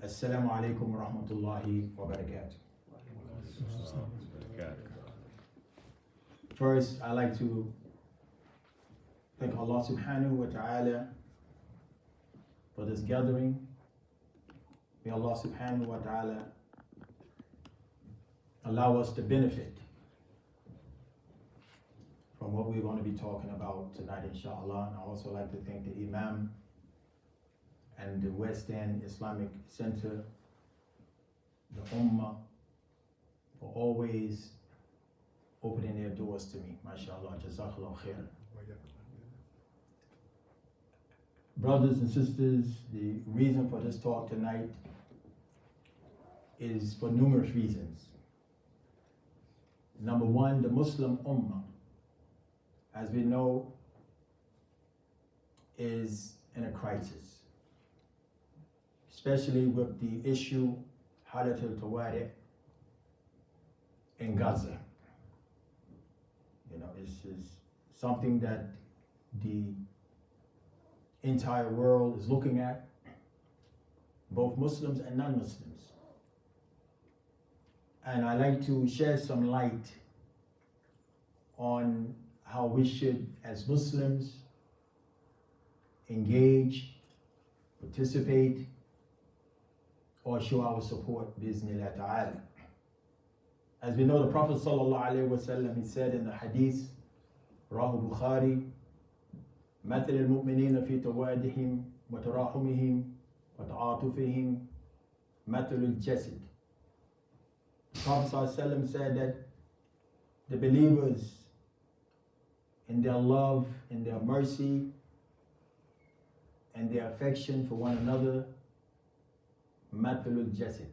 Assalamu alaikum wa rahmatullahi wa barakatuh. First, I'd like to thank Allah subhanahu wa ta'ala for this gathering. May Allah subhanahu wa ta'ala allow us to benefit from what we're going to be talking about tonight, inshallah. And I also like to thank the Imam and the West End Islamic Center, the Ummah, for always opening their doors to me. MashaAllah, Jazakallah khair. Brothers and sisters, the reason for this talk tonight is for numerous reasons. Number one, the Muslim Ummah, as we know, is in a crisis, especially with the issue Halat al-Tawari in Gaza. You know, it's something that the entire world is looking at, both Muslims and non-Muslims. And I like to shed some light on how we should, as Muslims, engage, participate, or show our support, bi'Iznillah ta'ala. As we know, the Prophet sallallahu alaihi wasallam, he said in the hadith, Rahu Bukhari, مثل المؤمنين في توادهم وتراحمهم وتعاطفهم مثل الجسد. The Prophet sallallahu alaihi wasallam said that the believers, in their love, in their mercy, and their affection for one another, مثل الجسد.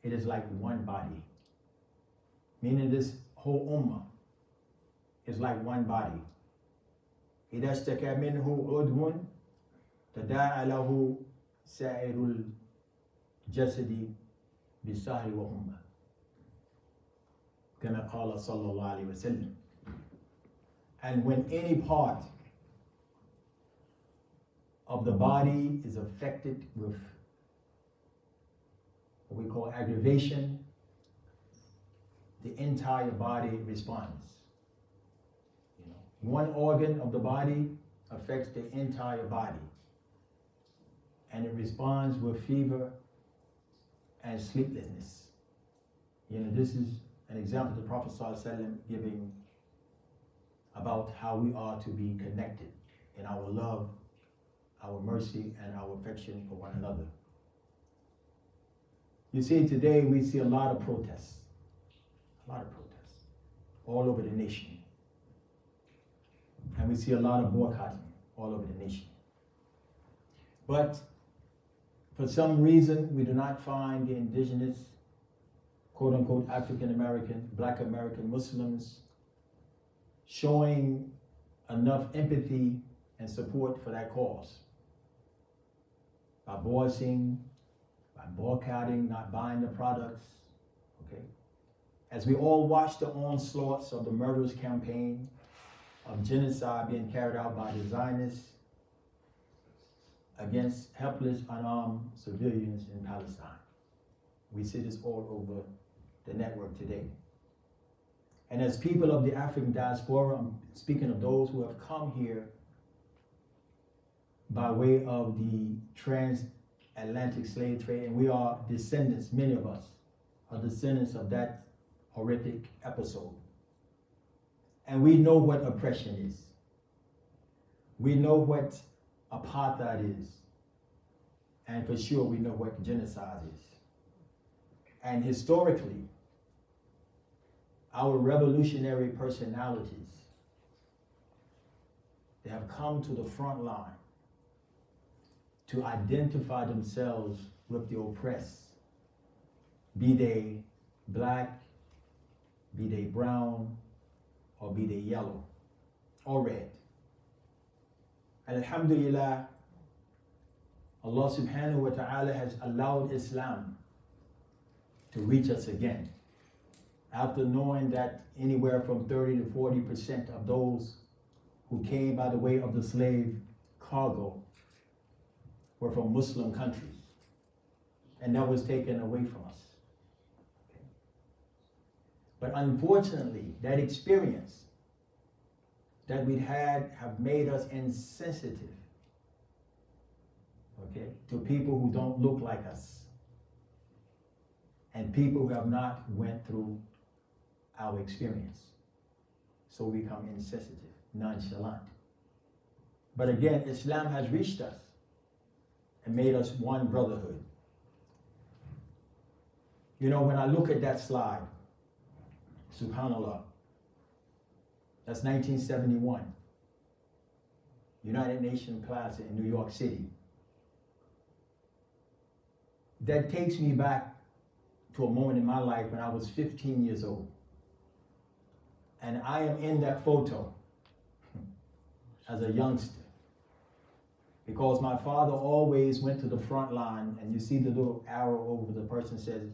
It is like one body. Meaning this whole ummah is like one body. إذا اشتكى منه عضو تداعى له سائر الجسد بالسهر وهمة كما قال صلى الله عليه وسلم. And when any part of the body is affected with what we call aggravation, the entire body responds. You know, one organ of the body affects the entire body, and it responds with fever and sleeplessness. You know, this is an example the Prophet ﷺ giving about how we are to be connected in our love, our mercy, and our affection for one another. You see, today we see a lot of protests all over the nation. And we see a lot of boycotting all over the nation. But for some reason, we do not find the indigenous, quote unquote, African American, Black American Muslims showing enough empathy and support for that cause. By voicing, by boycotting, not buying the products, okay? As we all watch the onslaughts of the murderous campaign of genocide being carried out by the Zionists against helpless, unarmed civilians in Palestine. We see this all over the network today. And as people of the African diaspora, I'm speaking of those who have come here by way of the transatlantic slave trade, and we are descendants, many of us are descendants of that horrific episode. And we know what oppression is. We know what apartheid is. And for sure, we know what genocide is. And historically, our revolutionary personalities, they have come to the front line to identify themselves with the oppressed, be they black, be they brown, or be they yellow or red. And alhamdulillah, Allah subhanahu wa ta'ala has allowed Islam to reach us again. After knowing that anywhere from 30 to 40% of those who came by the way of the slave cargo were from Muslim countries. and that was taken away from us. Okay. But unfortunately, that experience that we'd had have made us insensitive, okay, to people who don't look like us and people who have not went through our experience. So we become insensitive, nonchalant. But again, Islam has reached us and made us one brotherhood. You know, when I look at that slide, subhanAllah, that's 1971, United Nations Plaza in New York City. That takes me back to a moment in my life when I was 15 years old. And I am in that photo as a youngster, because my father always went to the front line, and you see the little arrow over the person says,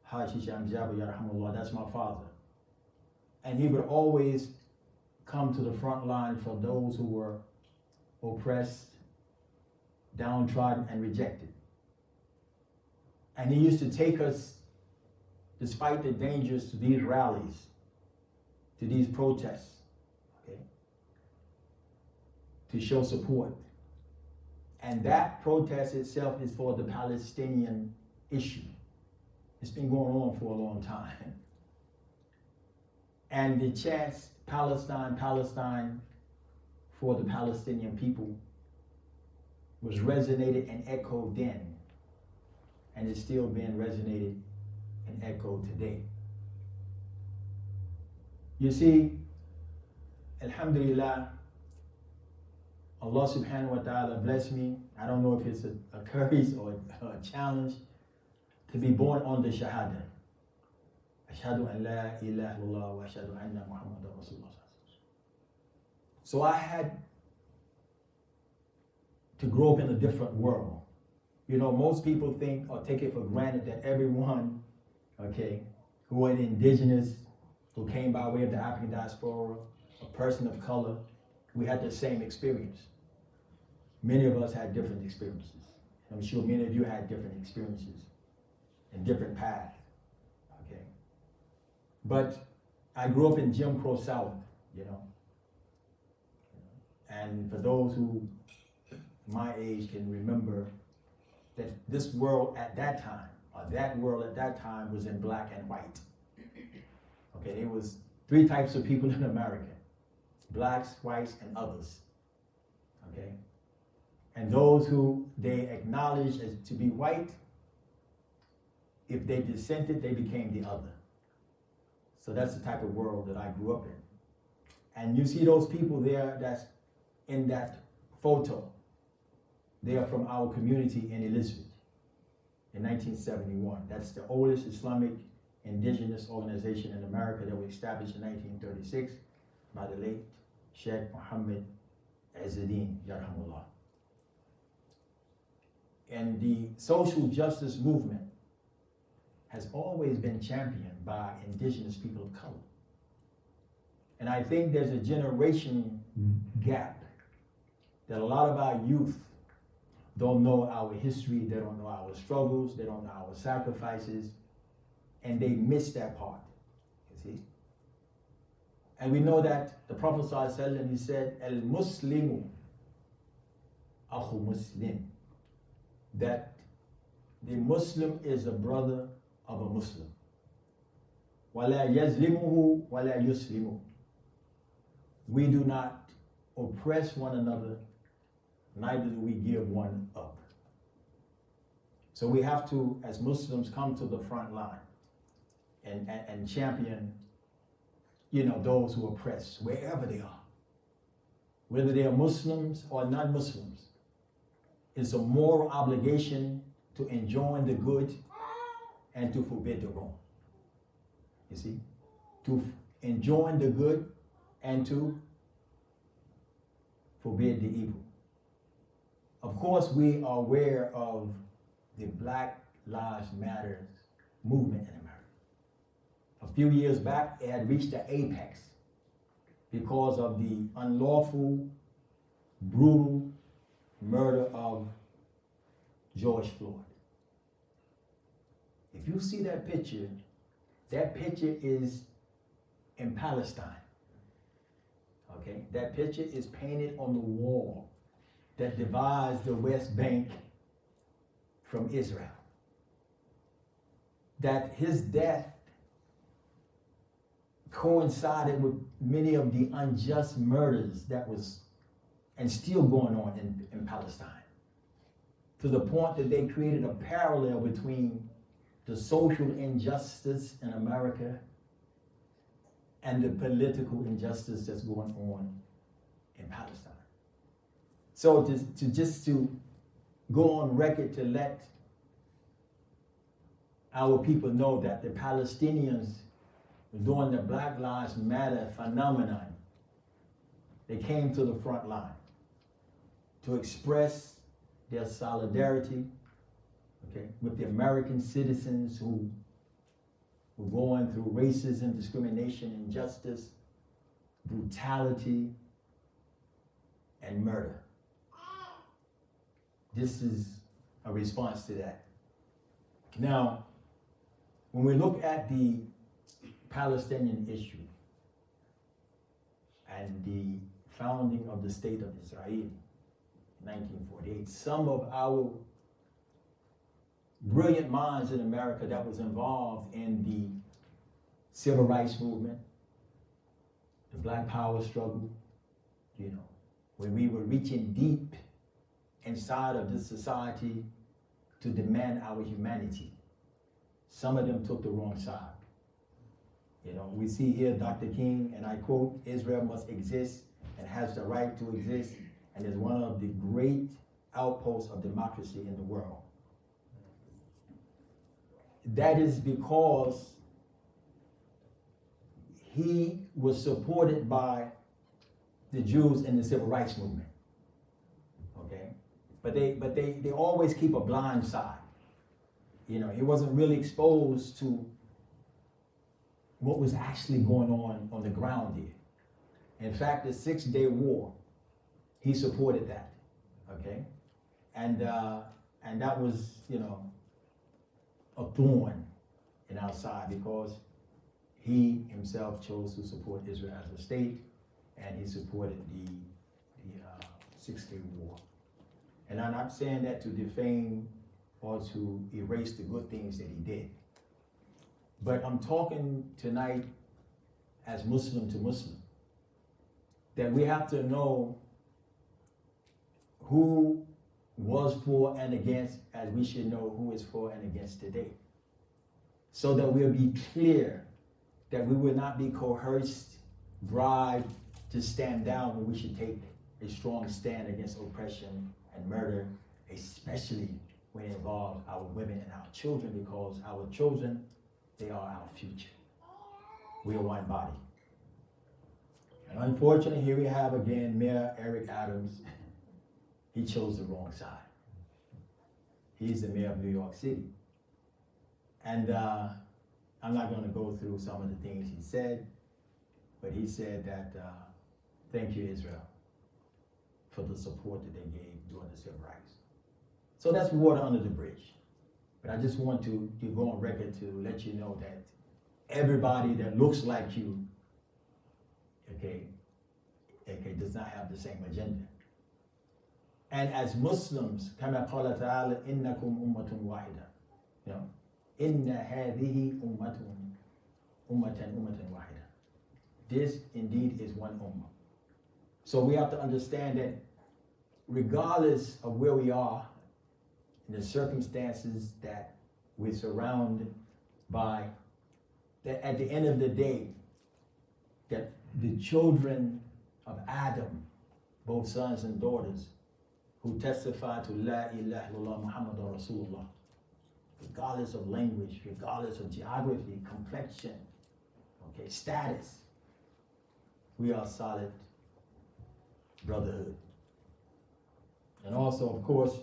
Jaaber, yarhamullah, that's my father. And he would always come to the front line for those who were oppressed, downtrodden, and rejected. And he used to take us, despite the dangers, to these rallies, to these protests, okay, to show support. And that protest itself is for the Palestinian issue. It's been going on for a long time. And the chants, Palestine, Palestine, for the Palestinian people, was resonated and echoed then, and it's still being resonated and echoed today. You see, alhamdulillah, Allah subhanahu wa ta'ala blessed me. I don't know if it's a curse or a challenge to be born on the Shahada. Ashhadu an la ilaha illallah wa ashhadu anna Muhammadan Rasulullah. So I had to grow up in a different world. You know, most people think or take it for granted that everyone, okay, who are indigenous, who came by way of the African diaspora, a person of color, we had the same experience. Many of us had different experiences. I'm sure many of you had different experiences and different paths, okay? But I grew up in Jim Crow South, you know? And for those who my age can remember that this world at that time, or that world at that time, was in black and white. Okay, there was three types of people in America: blacks, whites, and others. Okay? And those who they acknowledged as to be white, if they dissented, they became the other. So that's the type of world that I grew up in. And you see those people there that's in that photo. They are from our community in Elizabeth in 1971. That's the oldest Islamic indigenous organization in America that was established in 1936 by the late Sheikh Muhammad Azzeddin, yarhamullah. And the social justice movement has always been championed by indigenous people of color. And I think there's a generation gap that a lot of our youth don't know our history, they don't know our struggles, they don't know our sacrifices, and they miss that part, you see? And we know that the Prophet ﷺ, he said, "Al-Muslimu akhu Muslim," that the Muslim is a brother of a Muslim. وَلَا يَزْلِمُهُ وَلَا يُسْلِمُهُ. We do not oppress one another, neither do we give one up. So we have to, as Muslims, come to the front line and champion, you know, those who oppress, wherever they are. Whether they are Muslims or non-Muslims. It's a moral obligation to enjoin the good and to forbid the wrong. You see? To enjoin the good and to forbid the evil. Of course, we are aware of the Black Lives Matter movement in America. A few years back, it had reached the apex because of the unlawful, brutal murder of George Floyd. If you see that picture is in Palestine. Okay? That picture is painted on the wall that divides the West Bank from Israel. That his death coincided with many of the unjust murders that was and still going on in Palestine. To the point that they created a parallel between the social injustice in America and the political injustice that's going on in Palestine. So to go on record to let our people know that the Palestinians during the Black Lives Matter phenomenon, they came to the front line to express their solidarity, okay, with the American citizens who were going through racism, discrimination, injustice, brutality, and murder. This is a response to that. Now, when we look at the Palestinian issue and the founding of the State of Israel in 1948, some of our brilliant minds in America that was involved in the civil rights movement, the Black Power struggle, when we were reaching deep inside of this society to demand our humanity. Some of them took the wrong side. We see here Dr. King, and I quote, "Israel must exist and has the right to exist and is one of the great outposts of democracy in the world." That is because he was supported by the Jews in the civil rights movement. Okay? But they always keep a blind side. He wasn't really exposed to what was actually going on the ground here. In fact, the 6-Day War, he supported that. Okay? And that was, a thorn in our side because he himself chose to support Israel as a state, and he supported the 6-Day War. And I'm not saying that to defame or to erase the good things that he did. But I'm talking tonight as Muslim to Muslim, that we have to know who was for and against, as we should know who is for and against today. So that we'll be clear that we will not be coerced, bribed to stand down when we should take a strong stand against oppression and murder, especially when it involves our women and our children, because our children, they are our future. We are one body. And unfortunately, here we have again Mayor Eric Adams. He chose the wrong side. He's the mayor of New York City. And I'm not going to go through some of the things he said, but he said that, thank you, Israel, for the support that they gave during the civil rights. So that's water under the bridge. But I just want to go on record to let you know that everybody that looks like you, okay, does not have the same agenda. And as Muslims, كما قال تعالى إنكم أمة واحدة. إن هذه أمة واحدة. This indeed is one ummah. So we have to understand that regardless of where we are, in the circumstances that we're surrounded by, that at the end of the day, that the children of Adam, both sons and daughters, who testify to La ilaha illallah Muhammadur Rasulullah, regardless of language, regardless of geography, complexion, okay, status, we are solid brotherhood. And also, of course,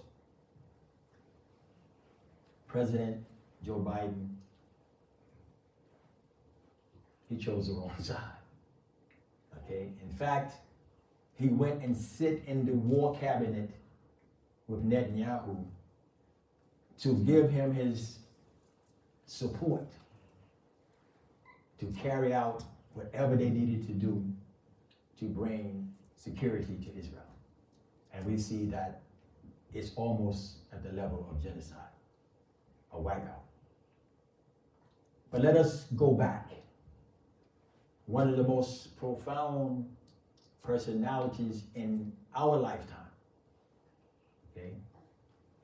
President Joe Biden, he chose the wrong side. Okay, in fact, he went and sit in the war cabinet with Netanyahu to give him his support to carry out whatever they needed to do to bring security to Israel. And we see that it's almost at the level of genocide, a wipeout. But let us go back. One of the most profound personalities in our lifetime. Okay?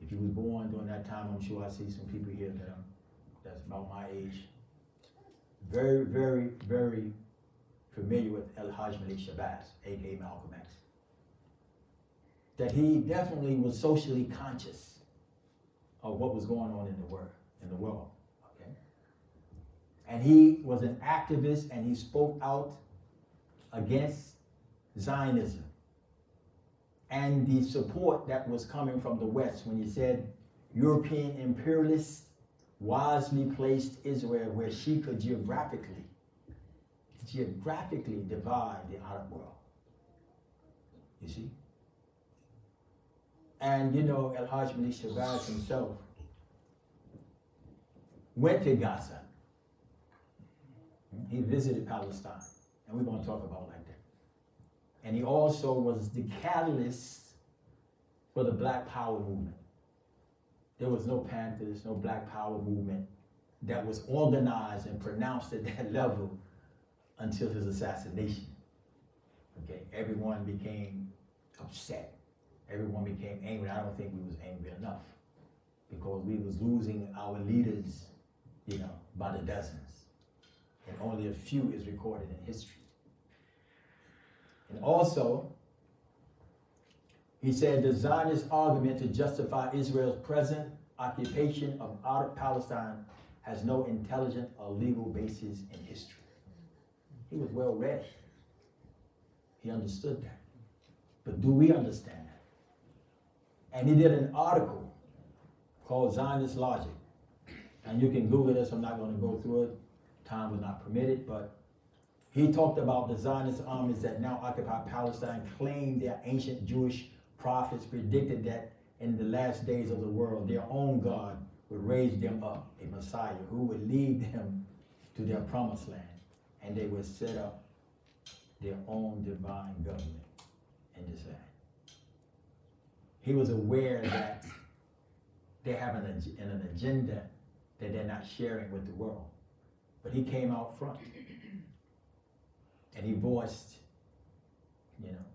If you was born during that time, I'm sure I see some people here that's about my age. Very, very, very familiar with El-Hajj Malik Shabazz, aka Malcolm X. That he definitely was socially conscious of what was going on in the world. Okay? And he was an activist, and he spoke out against Zionism and the support that was coming from the West when he said European imperialists wisely placed Israel where she could geographically divide the Arab world. You see? And you know, El-Hajj Malik Shabazz himself went to Gaza. He visited Palestine, and we're going to talk about like that. And he also was the catalyst for the Black Power movement. There was no Panthers, no Black Power movement that was organized and pronounced at that level until his assassination. Okay, everyone became upset. Everyone became angry. I don't think we was angry enough because we was losing our leaders, by the dozens. And only a few is recorded in history. And also, he said the Zionist argument to justify Israel's present occupation of Outer Palestine has no intelligent or legal basis in history. He was well read. He understood that. But do we understand that? And he did an article called Zionist Logic. And you can Google this, I'm not going to go through it. Time will not permit it, but he talked about the Zionist armies that now occupy Palestine claim their ancient Jewish prophets predicted that in the last days of the world, their own God would raise them up, a Messiah who would lead them to their promised land, and they would set up their own divine government in this land. He was aware that they have an agenda that they're not sharing with the world. But he came out front and he voiced,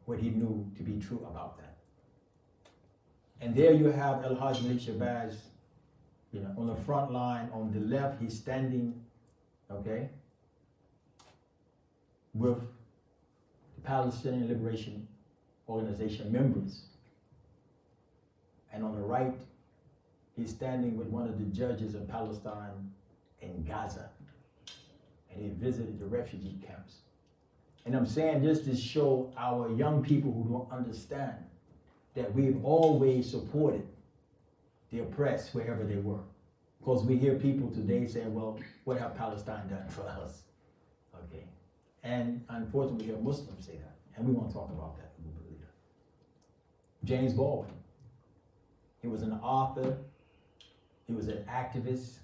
what he knew to be true about that. And there you have El-Hajj Malik Shabazz, on the front line. On the left, he's standing, okay, with the Palestinian Liberation Organization members. And on the right, he's standing with one of the judges of Palestine in Gaza. And he visited the refugee camps. And I'm saying this to show our young people who don't understand that we've always supported the oppressed wherever they were. Because we hear people today saying, well, what have Palestine done for us? Okay. And unfortunately, we hear Muslims say that. And we want to talk about that a little bit later. James Baldwin. He was an author. He was an activist.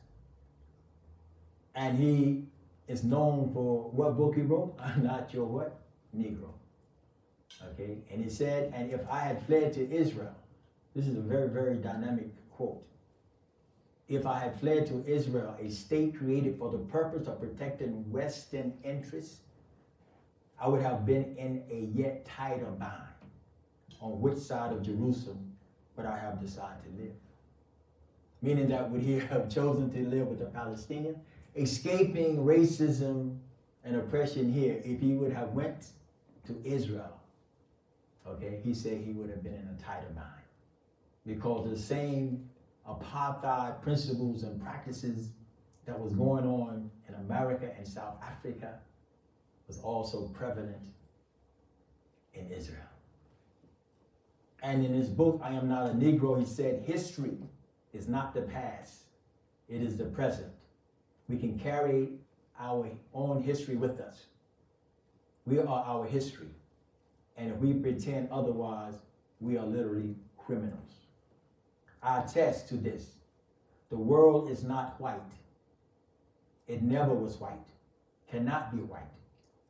And he is known for what book he wrote? I'm not your what? Negro. Okay, and he said, and if I had fled to Israel, this is a very, very dynamic quote. If I had fled to Israel, a state created for the purpose of protecting Western interests, I would have been in a yet tighter bind. On which side of Jerusalem would I have decided to live? Meaning that would he have chosen to live with a Palestinian? Escaping racism and oppression here, if he would have went to Israel, okay, he said he would have been in a tighter bind. Because the same apartheid principles and practices that was going on in America and South Africa was also prevalent in Israel. And in his book, I Am Not a Negro, he said, history is not the past, it is the present. We can carry our own history with us. We are our history. And if we pretend otherwise, we are literally criminals. I attest to this. The world is not white. It never was white, cannot be white.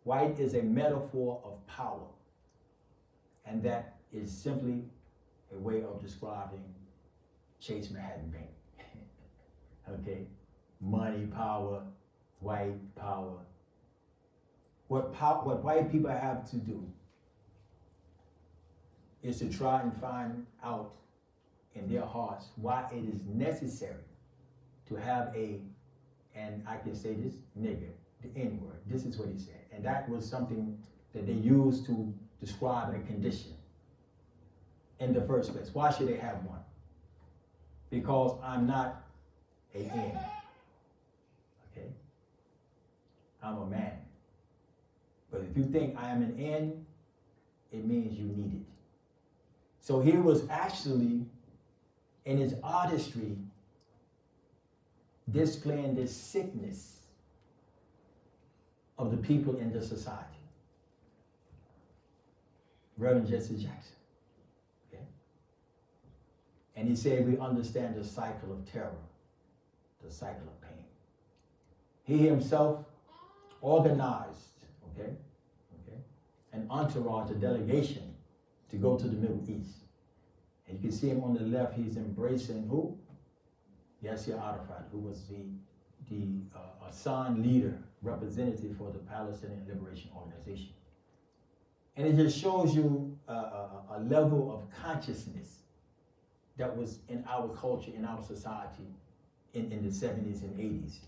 White is a metaphor of power, and that is simply a way of describing Chase Manhattan Bank. Okay, money, power, white power. What white people have to do is to try and find out in their hearts why it is necessary to have and I can say this, nigger, the N-word. This is what he said. And that was something that they used to describe a condition in the first place. Why should they have one? Because I'm not a N. Okay? I'm a man. But if you think I am an N, it means you need it. So he was actually, in his artistry, displaying the sickness of the people in the society. Reverend Jesse Jackson. Okay? And he said we understand the cycle of terror, the cycle of pain. He himself organized, okay, an entourage, a delegation to go to the Middle East. And you can see him on the left, he's embracing who? Yasser Arafat, who was the assigned leader, representative for the Palestinian Liberation Organization. And it just shows you a level of consciousness that was in our culture, in our society, in the 70s and 80s.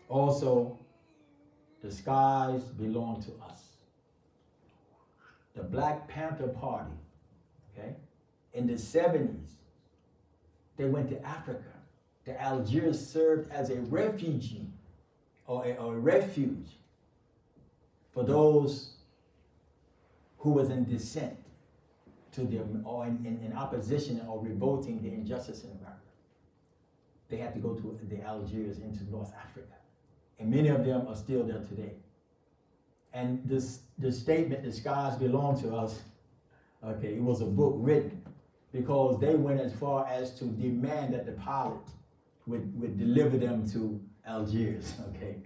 Also, the skies belong to us. The Black Panther Party, okay, in the 70s, they went to Africa. The Algiers served as a refugee or a refuge for those who was in dissent to them or in opposition or revolting the injustice in America. They had to go to the Algiers into North Africa. And many of them are still there today. And the statement, the skies belong to us, okay, it was a book written because they went as far as to demand that the pilot would deliver them to Algiers, okay?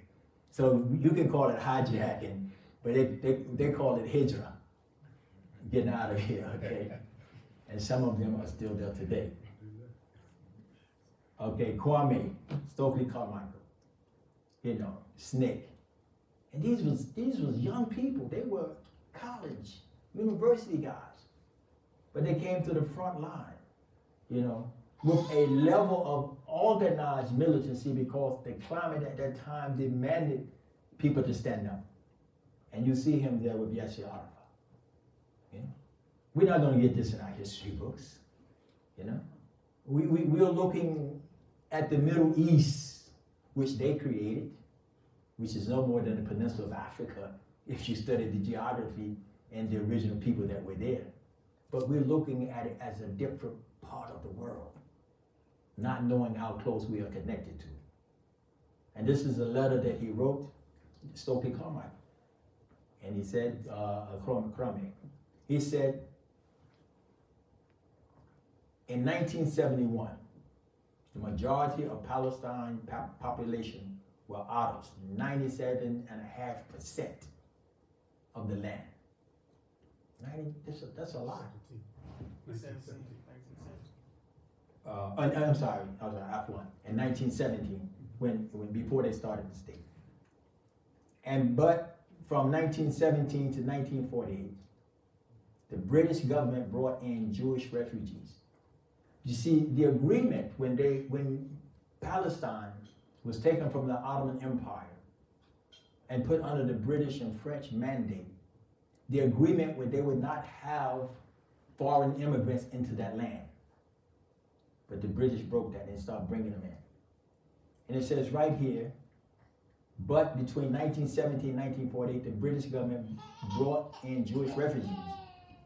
So you can call it hijacking, but they call it hijra, getting out of here, okay? And some of them are still there today. Okay, Kwame, Stokely Carmichael, Snick. And these was young people. They were college, university guys. But they came to the front line, with a level of organized militancy because the climate at that time demanded people to stand up. And you see him there with Yasser Arafat. We're not going to get this in our history books. We're looking at the Middle East, which they created, which is no more than the peninsula of Africa if you study the geography and the original people that were there. But we're looking at it as a different part of the world, not knowing how close we are connected to. And this is a letter that he wrote, Stokely Carmichael. And he said, Crummy, he said, in 1971, the majority of Palestine population were Arabs, 97.5% of the land. That's a lot. I'm sorry, I was F1. In 1917, when before they started the state. But from 1917 to 1948, the British government brought in Jewish refugees. You see, the agreement when Palestine was taken from the Ottoman Empire and put under the British and French mandate, the agreement where they would not have foreign immigrants into that land. But the British broke that and started bringing them in. And it says right here, but between 1917 and 1948, the British government brought in Jewish refugees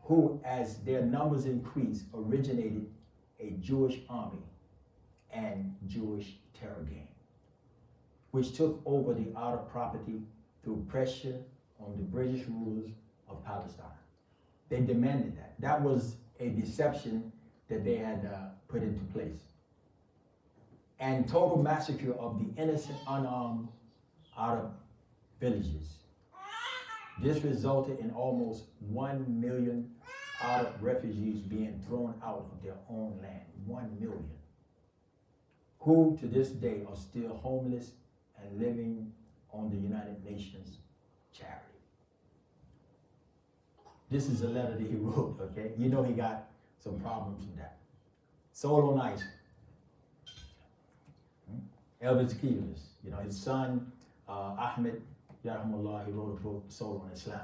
who, as their numbers increased, originated a Jewish army and Jewish terror gang, which took over the outer property through pressure on the British rulers of Palestine. They demanded that. That was a deception that they had put into place. and total massacre of the innocent, unarmed Arab villages. This resulted in almost 1 million Arab refugees being thrown out of their own land. 1 million. Who to this day are still homeless and living on the United Nations charity. This is a letter that he wrote, okay? You know he got some problems with that. Soul on Ice. Elvis Keelis, you know, his son, Ahmed, Yarhamullah, he wrote a book, Soul on Islam.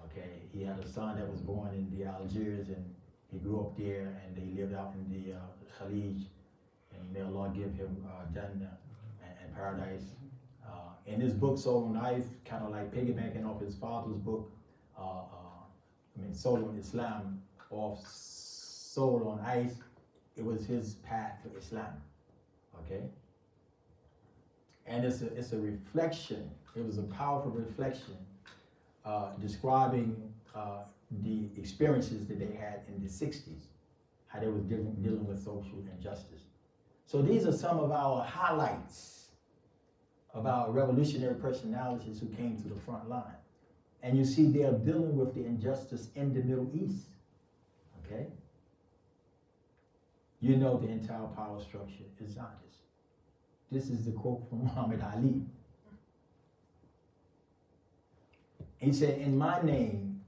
Okay, he had a son that was born in the Algiers, and he grew up there, and they lived out in the Khalij, and may Allah give him Jannah and paradise. In his book, Soul on Ice, kind of like piggybacking off his father's book, Soul on Islam, off Soul on Ice, it was his path to Islam, okay? And it's a reflection, it was a powerful reflection describing the experiences that they had in the 60s, how they were dealing with social injustice. So these are some of our highlights of our revolutionary personalities who came to the front line. And you see they're dealing with the injustice in the Middle East, okay? You know the entire power structure is Zionist. This is the quote from Muhammad Ali. He said, in my name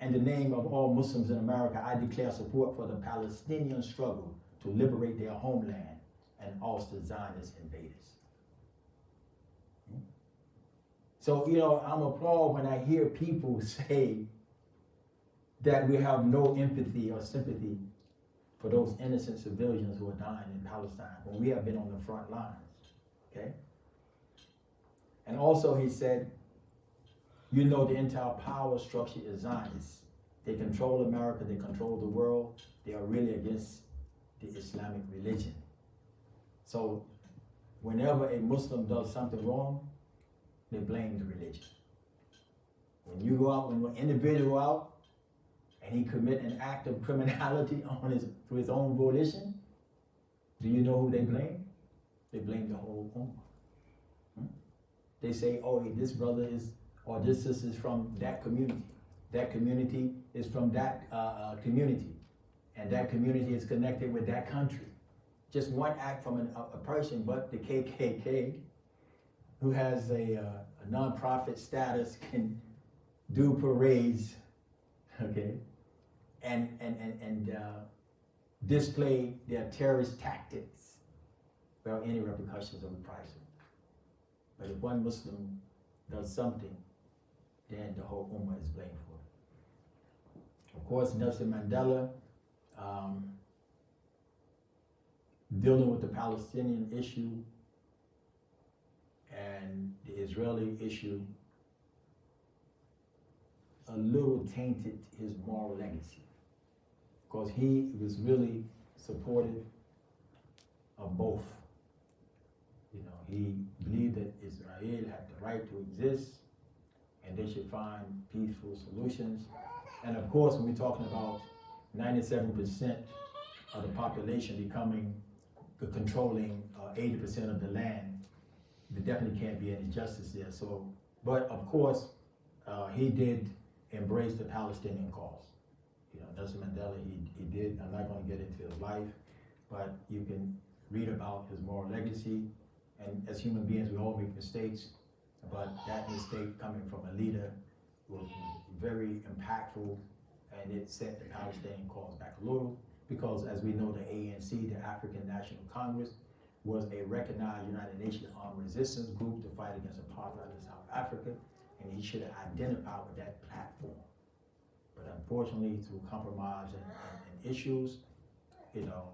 and the name of all Muslims in America, I declare support for the Palestinian struggle to liberate their homeland and oust the Zionist invaders. So, you know, I'm appalled when I hear people say that we have no empathy or sympathy for those innocent civilians who are dying in Palestine when we have been on the front lines, okay? And also he said, you know the entire power structure is Zionist. They control America, they control the world. They are really against the Islamic religion. So whenever a Muslim does something wrong, they blame the religion. When you go out, when an individual go out and he commit an act of criminality through his own volition, do you know who they blame? They blame the whole ummah. They say, oh, this brother is, or this sister is from that community. That community is from that community. And that community is connected with that country. Just one act from a person, but the KKK, who has a non-profit status, can do parades, okay, and display their terrorist tactics without any repercussions or reprisal. But if one Muslim does something, then the whole ummah is blamed for it. Of course, Nelson Mandela, dealing with the Palestinian issue and the Israeli issue, a little tainted his moral legacy, because he was really supportive of both. You know, he believed that Israel had the right to exist and they should find peaceful solutions. And of course, when we're talking about 97% of the population becoming, controlling 80% of the land, there definitely can't be any justice there. So, but of course, he did embrace the Palestinian cause. You know, Nelson Mandela, he did. I'm not going to get into his life, but you can read about his moral legacy. And as human beings, we all make mistakes, but that mistake coming from a leader was very impactful, and it set the Palestinian cause back a little, because as we know, the ANC, the African National Congress, was a recognized United Nations armed resistance group to fight against apartheid in South Africa, and he should have identified with that platform. But unfortunately, through compromise and issues, you know,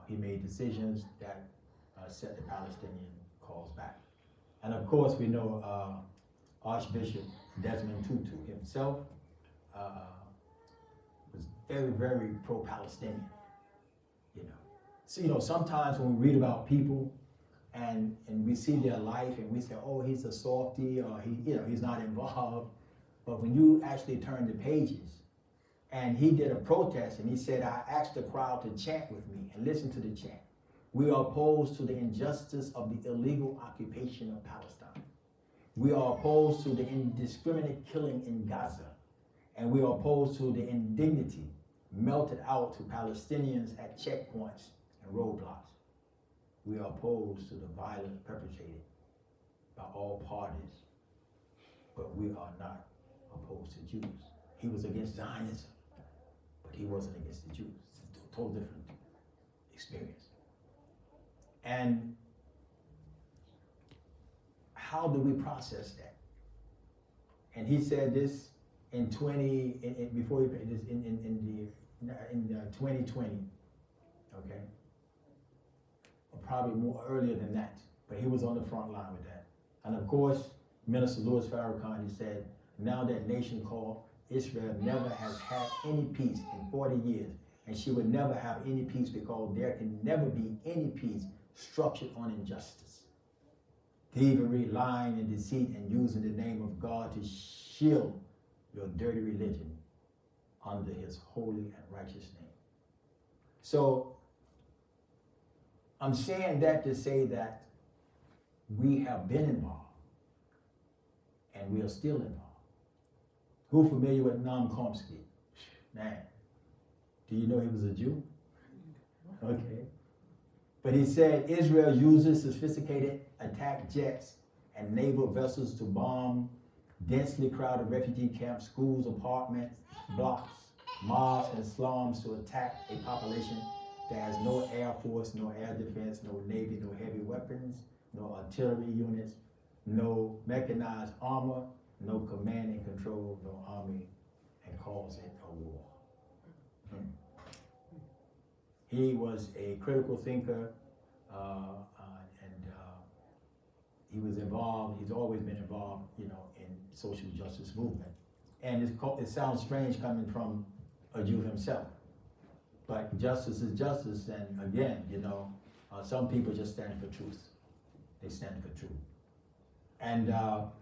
he made decisions that set the Palestinian cause back. And of course, we know Archbishop Desmond Tutu himself was very, very pro-Palestinian. You know, so you know, sometimes when we read about people and we see their life and we say, oh, he's a softie, or he's not involved. But when you actually turn the pages, and he did a protest and he said, I asked the crowd to chant with me and listen to the chant. We are opposed to the injustice of the illegal occupation of Palestine. We are opposed to the indiscriminate killing in Gaza. And we are opposed to the indignity melted out to Palestinians at checkpoints and roadblocks. We are opposed to the violence perpetrated by all parties, but we are not opposed to Jews. He was against Zionism, but he wasn't against the Jews. It's a total different experience. And how do we process that? And he said this in 2020, okay? Or probably more earlier than that, but he was on the front line with that. And of course, Minister Louis Farrakhan, he said, now that nation called Israel never has had any peace in 40 years, and she would never have any peace because there can never be any peace structured on injustice, thievery, lying, and deceit, and using the name of God to shield your dirty religion under his holy and righteous name. So I'm saying that to say that we have been involved and we are still involved. Who familiar with Noam Chomsky? Man, do you know he was a Jew? Okay. But he said Israel uses sophisticated attack jets and naval vessels to bomb densely crowded refugee camps, schools, apartment blocks, mosques, and slums to attack a population that has no air force, no air defense, no navy, no heavy weapons, no artillery units, no mechanized armor, no command and control, no army, and calls it a war. He was a critical thinker, and he was involved, he's always been involved, in social justice movement. And it sounds strange coming from a Jew himself, but justice is justice, and again, some people just stand for truth. They stand for truth. And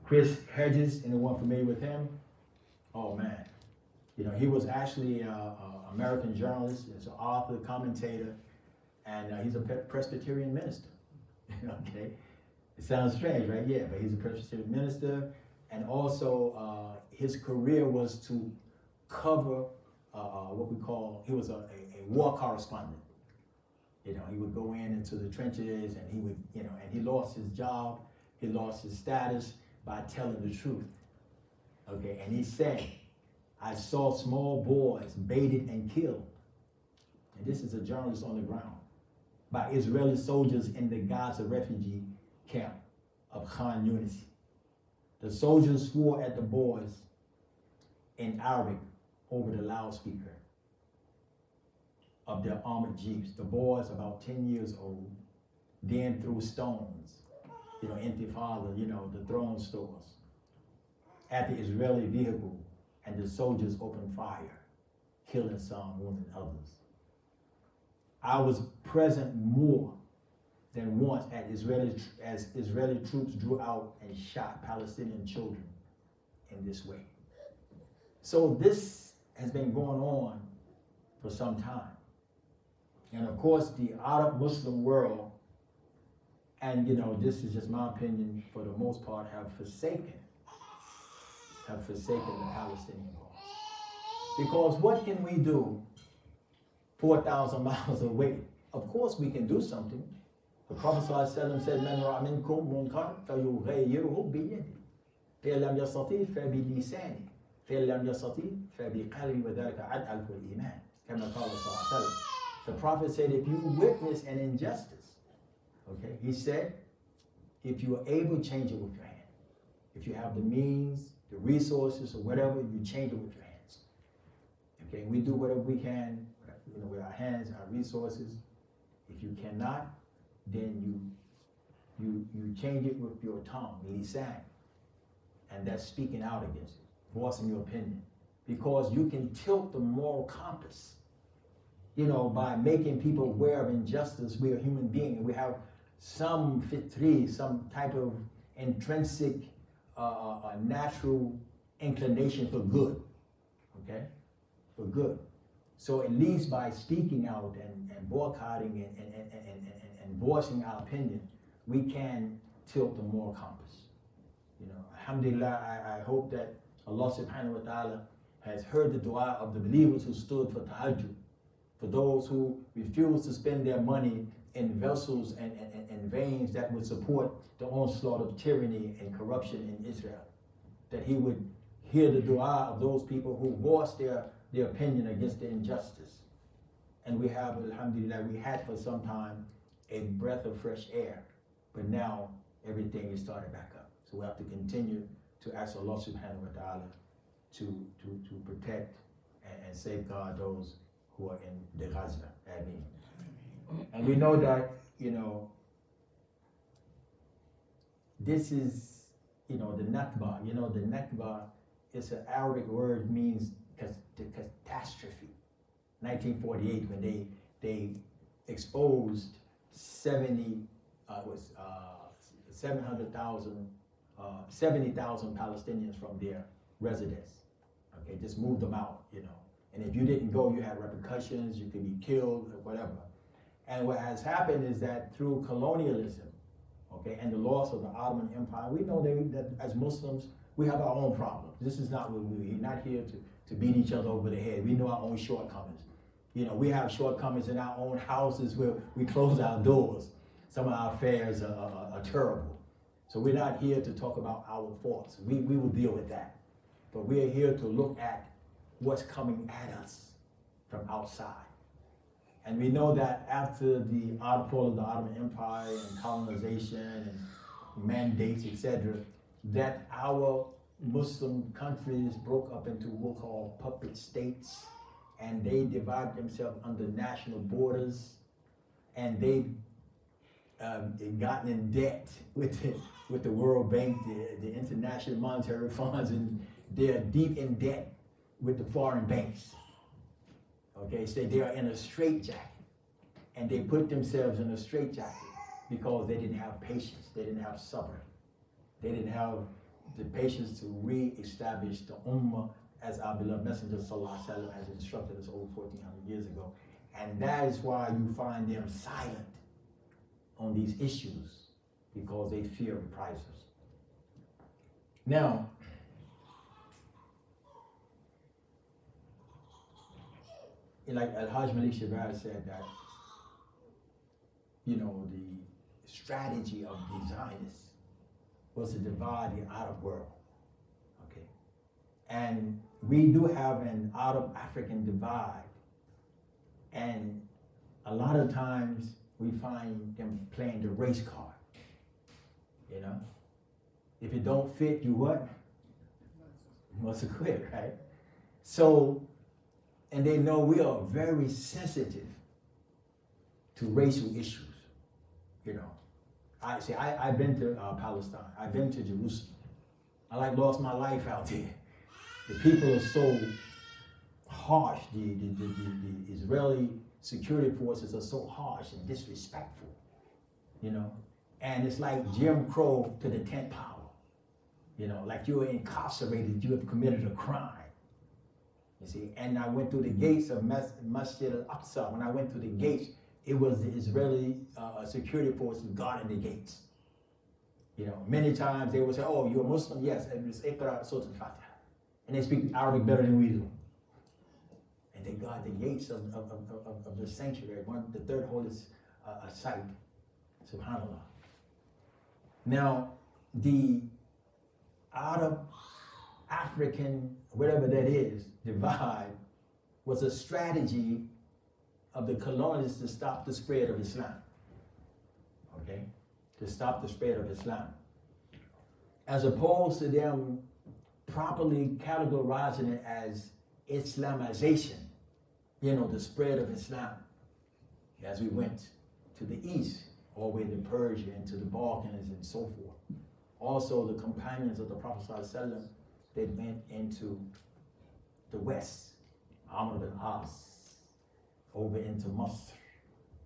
Chris Hedges, anyone familiar with him? Oh man, he was actually an American journalist, he's an author, commentator, and he's a Presbyterian minister. Okay, it sounds strange, right? Yeah, but he's a Presbyterian minister, and also his career was to cover what we call, he was a war correspondent. He would go into the trenches, and he would, and he lost his job, he lost his status by telling the truth. Okay, and he said, I saw small boys baited and killed. And this is a journalist on the ground, by Israeli soldiers in the Gaza refugee camp of Khan Yunis. The soldiers swore at the boys in Arabic over the loudspeaker of their armored jeeps. The boys, about 10 years old, then threw stones, Intifada, the throne stores, at the Israeli vehicle, and the soldiers opened fire, killing some, wounding others. I was present more than once as Israeli troops drew out and shot Palestinian children in this way. So this has been going on for some time. And of course, the Arab Muslim world, and this is just my opinion, for the most part, have forsaken the Palestinian cause. Because what can we do 4,000 miles away? Of course we can do something. The Prophet ﷺ said, "Man ra'a minkum munkar falyughayyirhu biyadihi, فإن لم يستطع فبلسانه, فإن لم يستطع فبقلبه وذلك أضعف الإيمان." كما قال صلى الله عليه وسلم. The Prophet said, if you witness an injustice, okay, he said, if you are able, change it with your hand. If you have the means, the resources, or whatever, you change it with your hands. Okay, we do whatever we can, with our hands, our resources. If you cannot, then you change it with your tongue, lisan, and that's speaking out against it, voicing your opinion, because you can tilt the moral compass. By making people aware of injustice. We are human beings, and we have some fitri, some type of intrinsic, natural inclination for good, okay? For good. So at least by speaking out and boycotting and voicing our opinion, we can tilt the moral compass. You know, alhamdulillah, I hope that Allah subhanahu wa ta'ala has heard the dua of the believers who stood for tahajjud, for those who refuse to spend their money in vessels and veins that would support the onslaught of tyranny and corruption in Israel. That he would hear the dua of those people who voiced their opinion against the injustice. And we have, alhamdulillah, we had for some time a breath of fresh air, but now everything is starting back up. So we have to continue to ask Allah subhanahu wa ta'ala to protect and safeguard those who are in the Gaza. Ameen. And we know that, you know, this is, you know, the Nakba. You know, the Nakba is an Arabic word, means the catastrophe. 1948, when they exposed 70,000 Palestinians from their residence. Okay, just moved them out, you know. And if you didn't go, you had repercussions, you could be killed or whatever. And what has happened is that through colonialism, okay, and the loss of the Ottoman Empire, we know that as Muslims, we have our own problems. This is not what we're not here to beat each other over the head. We know our own shortcomings. You know, we have shortcomings in our own houses where we close our doors. Some of our affairs are terrible. So we're not here to talk about our faults. We will deal with that. But we are here to look at what's coming at us from outside. And we know that after the fall of the Ottoman Empire and colonization and mandates, etc., that our Muslim countries broke up into what we call puppet states, and they divided themselves under national borders, and they've gotten in debt with the World Bank, the International Monetary Funds, and they're deep in debt with the foreign banks. Okay, so they are in a straitjacket, and they put themselves in a straitjacket because they didn't have patience, they didn't have sabr, they didn't have the patience to re-establish the ummah as our beloved Messenger Sallallahu Alaihi Wasallam has instructed us over 1,400 years ago. And that is why you find them silent on these issues, because they fear reprisals. Now, like Al-Hajj Malik Jaaber said that, you know, the strategy of the Zionists was to divide the Arab world, okay? And we do have an Arab-African divide, and a lot of times we find them playing the race card, you know? If it don't fit, you what? You must quit, right? So, and they know we are very sensitive to racial issues, you know. I've been to Palestine, I've been to Jerusalem. I lost my life out there. The people are so harsh, the Israeli security forces are so harsh and disrespectful, you know. And it's like Jim Crow to the 10th power, you know, like you are incarcerated, you have committed a crime. You see, and I went through the gates of Masjid al-Aqsa. When I went through the gates, it was the Israeli security forces guarding the gates. You know, many times they would say, "Oh, you're a Muslim?" Yes, and it's Iqra Surah Al-Fatiha. And they speak Arabic better than we do. And they guard the gates of the sanctuary, the third holiest site. Subhanallah. Now, the Arab, African, whatever that is, divide was a strategy of the colonialists to stop the spread of Islam. Okay? To stop the spread of Islam. As opposed to them properly categorizing it as Islamization, you know, the spread of Islam. As we went to the east, all the way to Persia and to the Balkans and so forth. Also, the companions of the Prophet ﷺ, they went into the west, Amr bin As, over into Masr.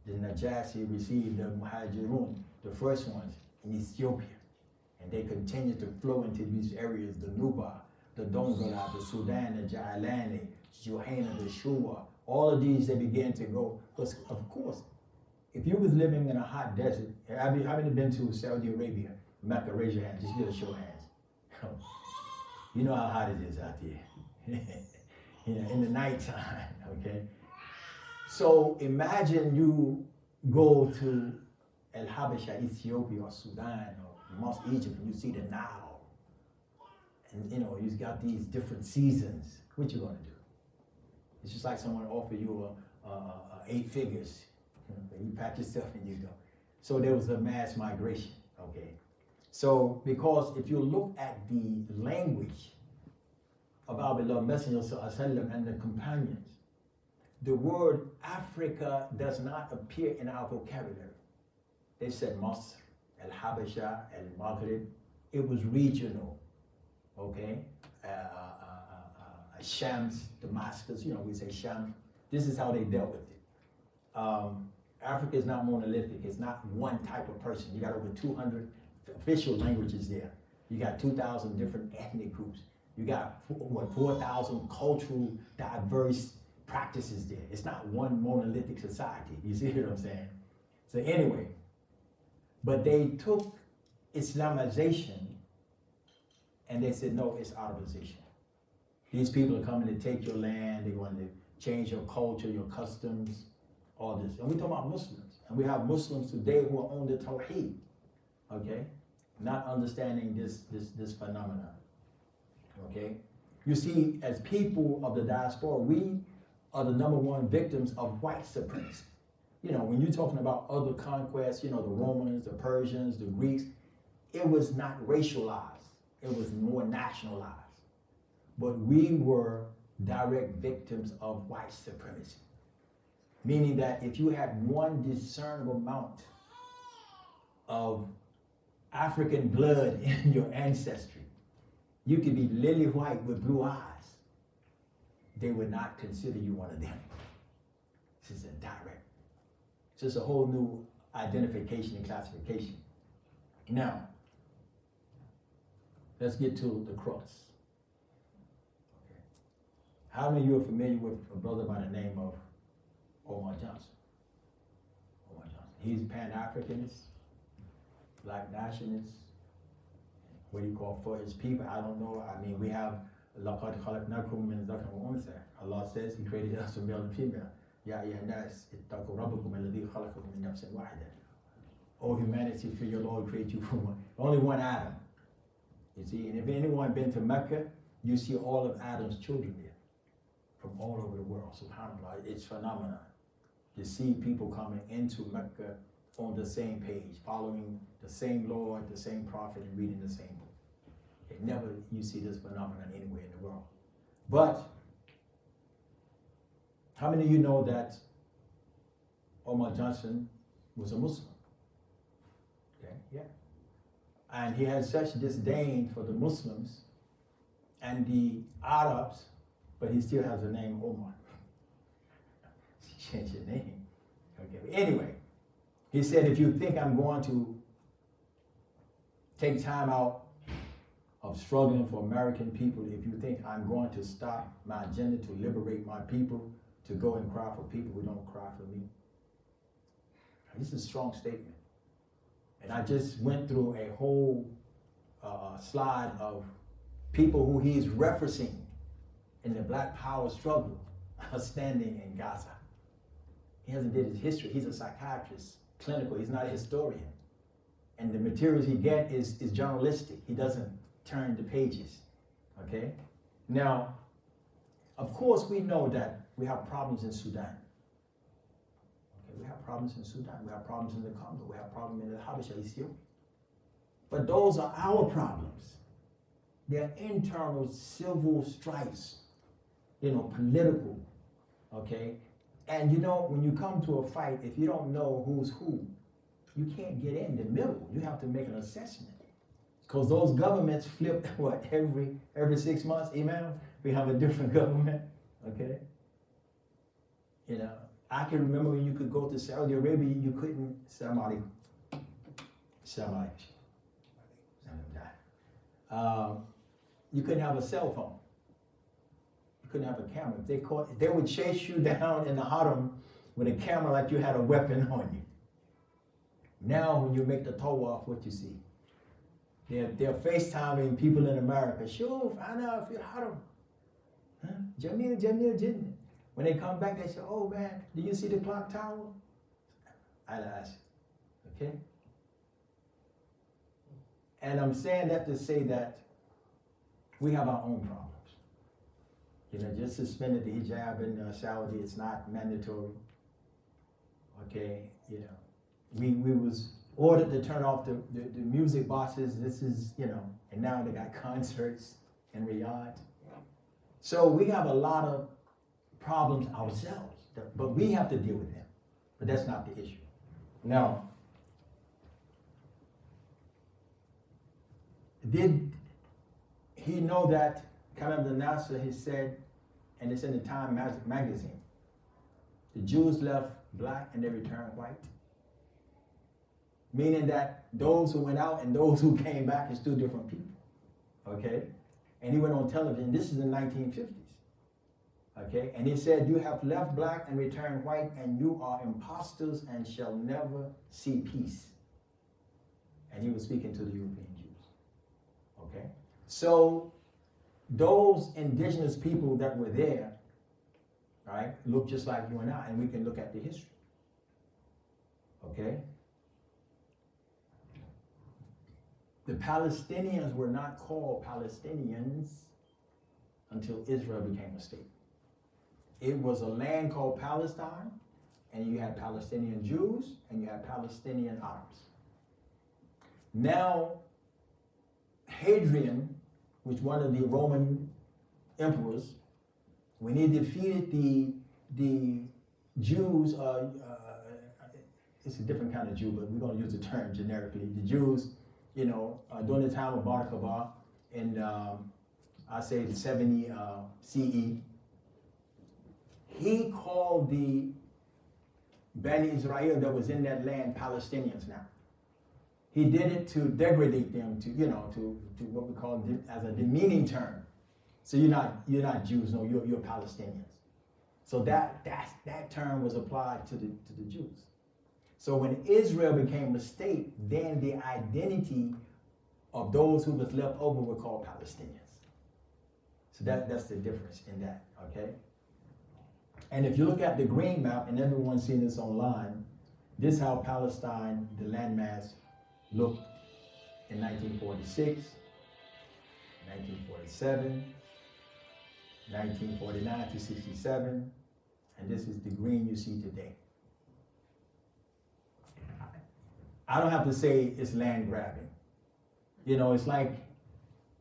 The Najashi received the Muhajirun, the first ones, in Ethiopia. And they continued to flow into these areas, the Nuba, the Dongala, the Sudan, the Ja'alani, Juhayna, the Shua. All of these, they began to go, because of course, if you was living in a hot desert, have you been to Saudi Arabia, Mecca? Raise your hand. Just give a show of hands. You know how hot it is out there. In the nighttime, okay? So imagine you go to El Habasha, Ethiopia, or Sudan, or Most Egypt, and you see the Nile. And you've got these different seasons. What you gonna do? It's just like someone offer you a 8 figures. You pack yourself and you go. So there was a mass migration, okay? So because if you look at the language of our beloved Messenger and the companions, the word Africa does not appear in our vocabulary. They said Masr, El Habasha, El Maghrib. It was regional, okay? Shams, Damascus, we say Shams. This is how they dealt with it. Africa is not monolithic. It's not one type of person. You got over 200 official languages there. You got 2,000 different ethnic groups. You got 4,000 cultural diverse practices there. It's not one monolithic society. You see what I'm saying? So anyway, but they took Islamization and they said, no, it's Arabization. These people are coming to take your land. They want to change your culture, your customs, all this. And we're talking about Muslims. And we have Muslims today who are on the Tawheed, okay? Not understanding this phenomenon, okay? You see, as people of the diaspora, we are the #1 victims of white supremacy. When you're talking about other conquests, the Romans, the Persians, the Greeks, it was not racialized. It was more nationalized. But we were direct victims of white supremacy. Meaning that if you had one discernible amount of African blood in your ancestry, you could be lily white with blue eyes. They would not consider you one of them. This is a direct. It's just a whole new identification and classification. Now, let's get to the crux. Okay. How many of you are familiar with a brother by the name of Omar Johnson? Omar Johnson. He's Pan-Africanist, Black nationalist. What do you call for his people? I don't know. I mean, we have لَقَدْ خَلَقْنَاكُم مِّن ذَكَرٍ وَأُنثَىٰ. Allah says He created us from male and female. يَا أَيُّهَا النَّاسُ اتَّقُوا رَبَّكُمْ الَّذِي خَلَقَكُم مِّن نَفْسٍ وَاحِدَةٍ. O humanity, fear your Lord, create you from only one Adam. You see, and if anyone been to Mecca, you see all of Adam's children there from all over the world. SubhanAllah, it's phenomenal to see people coming into Mecca on the same page, following the same Lord, the same prophet, and reading the same book. It never you see this phenomenon anywhere in the world. But how many of you know that Omar Johnson was a Muslim? Okay, yeah. And he had such disdain for the Muslims and the Arabs, but he still has the name Omar. Change your name. Okay. But anyway, he said, if you think I'm going to take time out of struggling for American people, if you think I'm going to stop my agenda to liberate my people, to go and cry for people who don't cry for me. This is a strong statement. And I just went through a whole slide of people who he's referencing in the Black Power struggle standing in Gaza. He hasn't did his history. He's a psychiatrist, clinical. He's not a historian. And the materials he gets is journalistic. He doesn't turn the pages, okay? Now, of course, we know that we have problems in Sudan. Okay, we have problems in Sudan. We have problems in the Congo. We have problems in the Habasha, Ethiopia. But those are our problems. They're internal civil strifes, political, okay? And when you come to a fight, if you don't know who's who, you can't get in the middle. You have to make an assessment. Because those governments flip, every 6 months, Imam, we have a different government, okay? I can remember when you could go to Saudi Arabia, you couldn't, Salam alaikum. You couldn't have a cell phone. You couldn't have a camera. If they would chase you down in the haram with a camera like you had a weapon on you. Now, when you make the tawaf, what you see? They're FaceTiming people in America. Shuf, ana fil haram. Jamil, Jamil, Jinn. When they come back, they say, oh man, do you see the clock tower? I'll ask. Okay? And I'm saying that to say that we have our own problems. Just suspended the hijab in Saudi, it's not mandatory. Okay, we was ordered to turn off the music boxes. This is, and now they got concerts in Riyadh. So we have a lot of problems ourselves, but we have to deal with them. But that's not the issue. Now, did he know that Khalid al-Nasser has said, and it's in the Time magazine, the Jews left black and they returned white? Meaning that those who went out and those who came back is two different people. Okay? And he went on television, this is the 1950s. Okay? And he said, you have left black and returned white, and you are impostors and shall never see peace. And he was speaking to the European Jews. Okay? So those indigenous people that were there, right, look just like you and I, and we can look at the history. Okay? The Palestinians were not called Palestinians until Israel became a state. It was a land called Palestine, and you had Palestinian Jews, and you had Palestinian Arabs. Now, Hadrian, which one of the Roman emperors, when he defeated the Jews, it's a different kind of Jew, but we're going to use the term generically. The Jews, during the time of Bar Kokhba in, I say 70 CE, he called the Bani Israel that was in that land Palestinians now. He did it to degrade them to what we call as a demeaning term. So you're not Jews, no, you're Palestinians. So that term was applied to the Jews. So when Israel became a state, then the identity of those who was left over were called Palestinians. So that's the difference in that, okay? And if you look at the green map, and everyone's seen this online, this is how Palestine, the landmass, looked in 1946, 1947, 1949 to 67, and this is the green you see today. I don't have to say it's land grabbing. It's like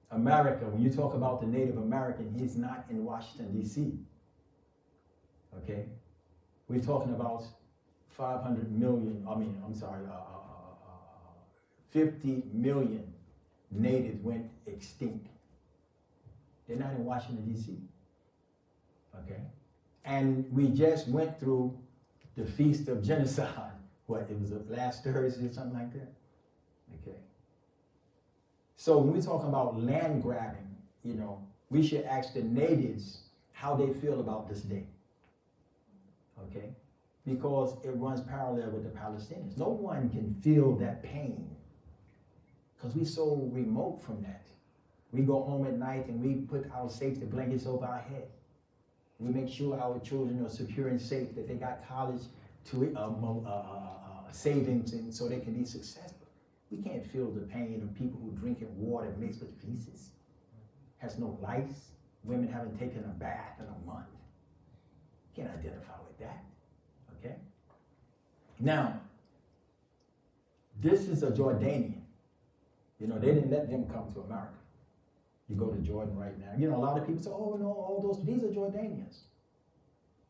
America. When you talk about the Native American, he's not in Washington, D.C. Okay? We're talking about 50 million natives went extinct. They're not in Washington, D.C. Okay? And we just went through the Feast of Genocide. It was last Thursday or something like that? Okay. So when we talk about land grabbing, we should ask the natives how they feel about this day. Okay? Because it runs parallel with the Palestinians. No one can feel that pain because we're so remote from that. We go home at night and we put our safety blankets over our head. We make sure our children are secure and safe, that they got college savings and so they can be successful. We can't feel the pain of people who drinking water mixed with feces, has no lice, women haven't taken a bath in a month. Can't identify with that, okay? Now, this is a Jordanian. They didn't let them come to America. You go to Jordan right now. A lot of people say, oh no, these are Jordanians.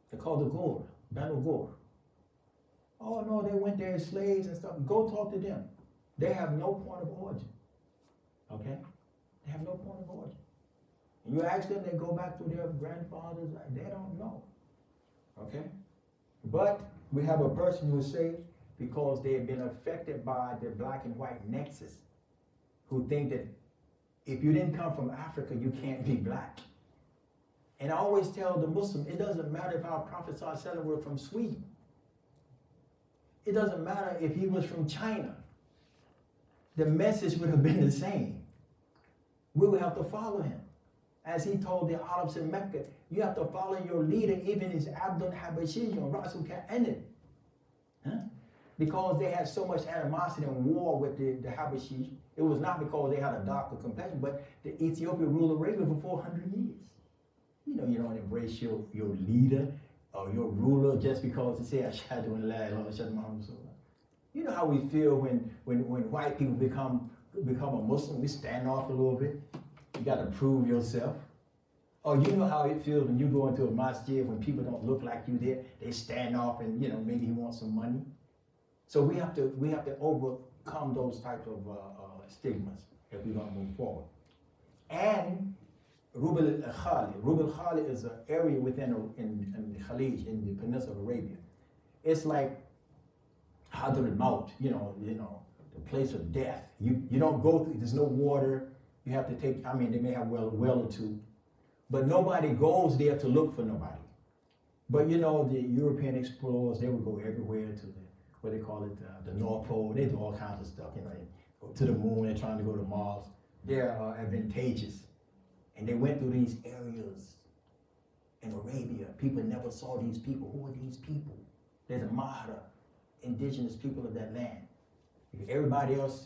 They're called the Gur, Banu Gur. Oh no, they went there as slaves and stuff. Go talk to them. They have no point of origin. Okay? They have no point of origin. And you ask them, they go back to their grandfathers, they don't know. Okay? But we have a person who say, because they have been affected by the black and white nexus, who think that if you didn't come from Africa, you can't be black. And I always tell the Muslim, it doesn't matter if our Prophet ﷺ were from Sweden. It doesn't matter if he was from China. The message would have been the same. We would have to follow him. As he told the Arabs in Mecca, you have to follow your leader, even his Abdul Habashi, or Rasul Ka'anid. Because they had so much animosity and war with the Habashi. It was not because they had a darker complexion, but the Ethiopian ruled Arabia for 400 years. You know, you don't embrace your leader or your ruler just because they say, Ashhadu an la ilaha illallah. You know how we feel when white people become a Muslim, we stand off a little bit. You got to prove yourself. Or you know how it feels when you go into a masjid when people don't look like you there, they stand off and, you know, maybe he wants some money. So we have to overcome those types of stigmas if we're going to move forward. And Rub al-Khali is an area within in the Khalij, in the Peninsula of Arabia. It's like Hadr al-Maut, you know, the place of death. You don't go through, there's no water. You have to take, I mean, they may have well or two, but nobody goes there to look for nobody. But you know, the European explorers, they would go everywhere to the, what they call it, the North Pole. They do all kinds of stuff, you know, they go to the moon, they're trying to go to Mars. They're advantageous. And they went through these areas in Arabia. People never saw these people. Who are these people? They're the Mahra, indigenous people of that land. Everybody else,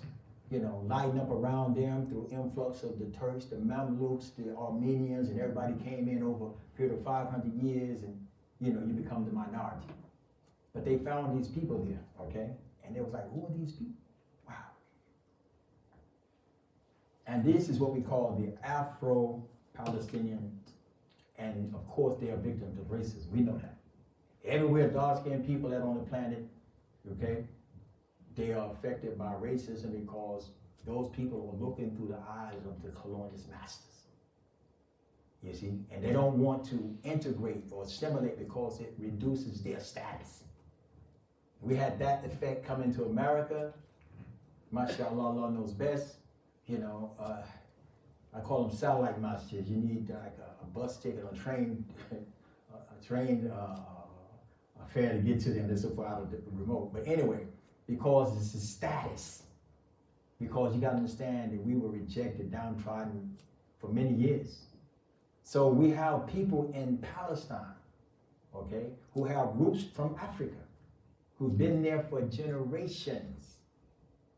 you know, lighting up around them through influx of the Turks, the Mamluks, the Armenians, and everybody came in over a period of 500 years, and, you know, you become the minority. But they found these people there, okay? And they was like, who are these people? Wow. And this is what we call the Afro-Palestinian, and of course they are victims of racism, we know that. Everywhere dark-skinned people are on the planet, okay, they are affected by racism because those people are looking through the eyes of the colonialist masters. You see, and they don't want to integrate or assimilate because it reduces their status. We had that effect come into America. MashaAllah, Allah knows best. You know, I call them satellite masjids. You need like a bus ticket or train, a train fare to get to them. They're so far out of the remote. But anyway, because it's a status. Because you got to understand that we were rejected, downtrodden for many years. So we have people in Palestine, okay, who have roots from Africa, who've been there for generations.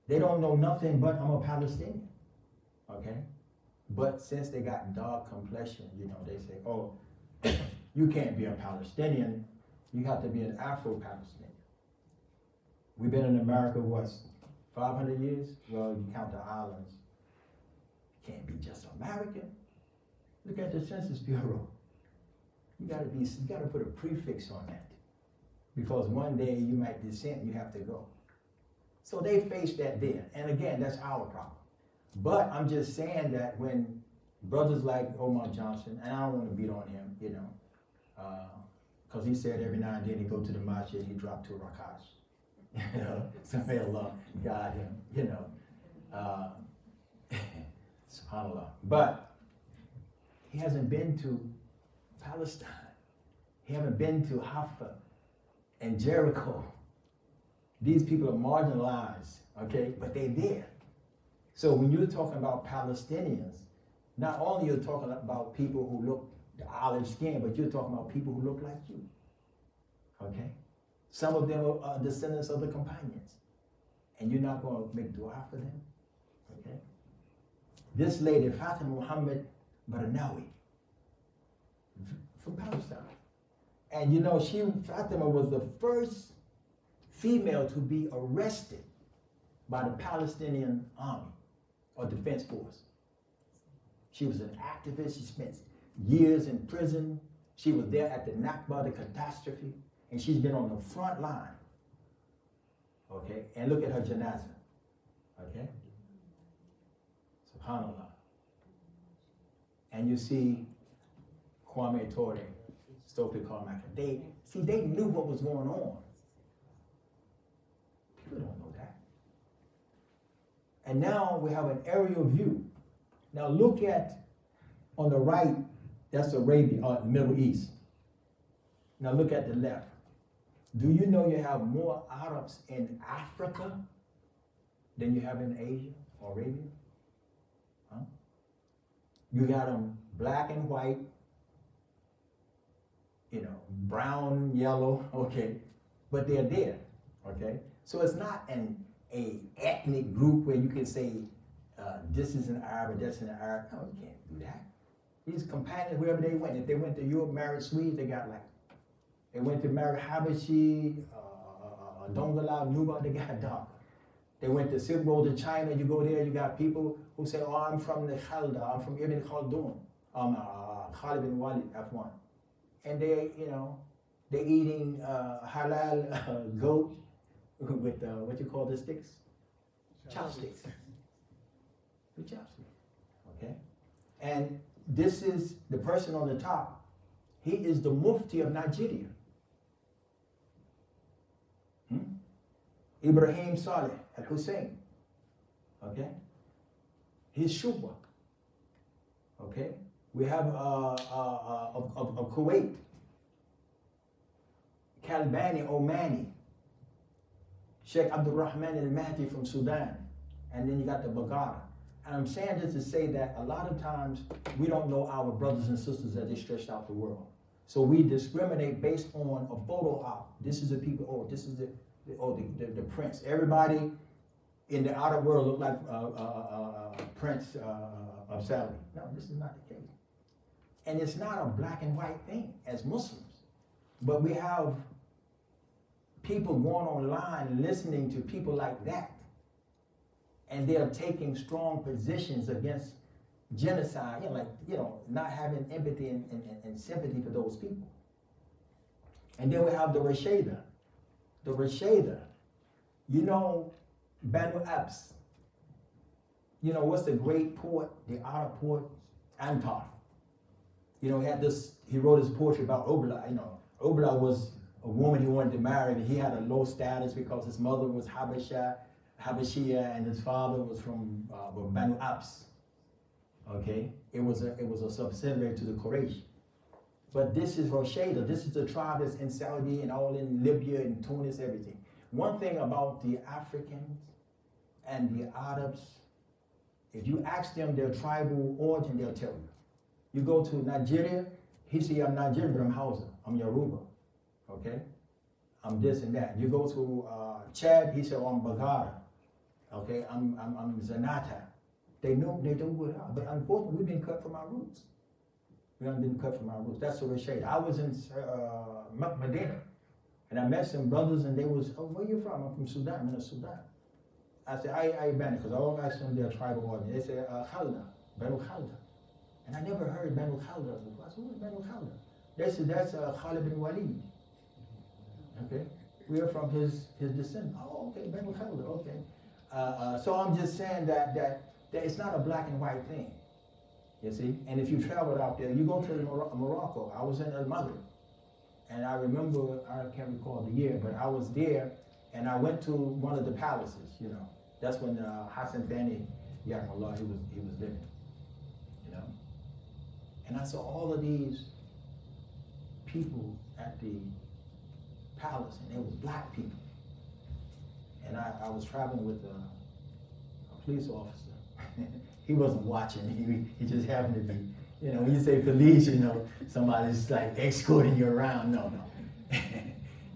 They don't know nothing but I'm a Palestinian, okay? But since they got dark complexion, you know, they say, oh, you can't be a Palestinian, you have to be an Afro-Palestinian. We've been in America, what, 500 years? Well, you count the islands. You can't be just American. Look at the Census Bureau. You gotta put a prefix on that. Because one day you might dissent, you have to go. So they face that there. And again, that's our problem. But I'm just saying that when brothers like Omar Johnson, and I don't want to beat on him, you know, because he said every now and then he go to the masjid, he dropped to Rakash. You know, so may Allah guide him, you know. SubhanAllah. But he hasn't been to Palestine. He hasn't been to Haifa and Jericho. These people are marginalized, okay, but they're there. So when you're talking about Palestinians, not only you're talking about people who look the olive skin, but you're talking about people who look like you, okay? Some of them are descendants of the companions, and you're not going to make dua for them, okay? This lady, Fatima Muhammad Barnawi, from Palestine. And you know, Fatima was the first female to be arrested by the Palestinian army or defense force. She was an activist. She spent years in prison. She was there at the Nakba, the catastrophe, and she's been on the front line. Okay, and look at her janazah. Okay, SubhanAllah. And you see Kwame Ture, Stokely Carmichael. They knew what was going on. People don't know that. And now we have an aerial view. Now look at, on the right, that's Arabia, Middle East. Now look at the left. Do you know you have more Arabs in Africa than you have in Asia or Arabia? Huh? You got them black and white, brown, yellow, okay, but they're there, okay? So it's not a ethnic group where you can say this is an Arab or that's an Arab. No, you can't do that. These companions, wherever they went, if they went to Europe, married Swedes, they got like, they went to marry Habashi, Dongala, Nuba, they got darker. They went to Silk Road to China, you go there, you got people who say, oh, I'm from the Khalda, I'm from Ibn Khaldun, Khalid bin Walid, F1. And they, they're eating halal goat with, what you call the sticks? Chopsticks. With chopsticks, okay? And this is the person on the top. He is the Mufti of Nigeria. Ibrahim Saleh al-Hussein, okay? He's Shubak, okay? We have of Kuwait, Kalbani Omani, Sheikh Abdul Rahman al-Mahdi from Sudan, and then you got the Bagara. And I'm saying this to say that a lot of times we don't know our brothers and sisters that they stretched out the world. So we discriminate based on a photo op. This is the people, oh, this is the prince. Everybody in the outer world look like Prince of Saudi. No, this is not the case. And it's not a black and white thing as Muslims. But we have people going online listening to people like that. And they're taking strong positions against genocide, not having empathy and sympathy for those people. And then we have the Rashida. The Rashida, Banu Abs. What's the great port, the outer port? Antar. He wrote his poetry about Obla. Obla was a woman he wanted to marry, and he had a low status because his mother was Habashia, and his father was from Banu Abs. Okay? It was a subsidiary to the Quraysh. But this is Rosheda. This is the tribe that's in Saudi and all in Libya and Tunis, everything. One thing about the Africans and the Arabs, if you ask them their tribal origin, they'll tell you. You go to Nigeria, he say, I'm Nigerian, but I'm Hausa, I'm Yoruba, okay? I'm this and that. You go to Chad, he said, oh, I'm Bagara, okay? I'm Zanata. They know who they are, but unfortunately, we've been cut from our roots. We haven't been cut from our roots. That's the Rashid. I was in Medina, and I met some brothers, and they was, oh, where you from? I'm from Sudan. I'm in Sudan. I said, I Bani, because I always asked them their tribal origin. They said, Khalda, Banu Khalda. And I never heard Banu Khalda before. I said, who's Banu Khalda? They said, that's Khalid bin Walid. Okay? We are from his descendant. Oh, okay, Banu Khalda, okay. So I'm just saying that it's not a black and white thing. You see? And if you traveled out there, you go to Morocco. I was in El Maghrib. And I remember, I can't recall the year, but I was there, and I went to one of the palaces, That's when Hassan Thani, Allah, he was living, And I saw all of these people at the palace, and it was black people. And I was traveling with a police officer. He wasn't watching, he just happened to be, when you say police, somebody's like escorting you around. No.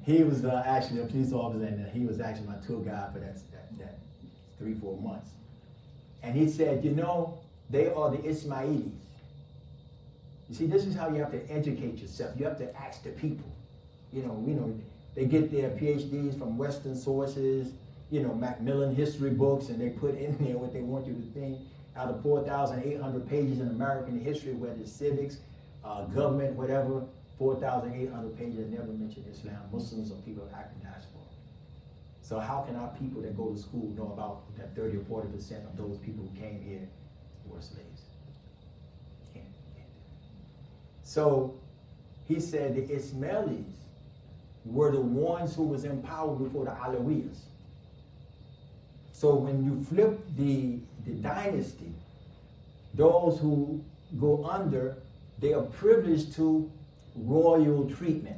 He was actually a police officer, and he was actually my tour guide for that 3-4 months. And he said, they are the Ismailis. You see, this is how you have to educate yourself. You have to ask the people. They get their PhDs from Western sources, Macmillan history books, and they put in there what they want you to think. Out of 4,800 pages in American history, whether it's civics, government, whatever, 4,800 pages never mention Islam, Muslims, or people of African diaspora. So how can our people that go to school know about that 30 or 40% of those people who came here who were slaves? Can't. So he said the Ismailis were the ones who was in power before the Alawiyas. So when you flip the dynasty, those who go under, they are privileged to royal treatment.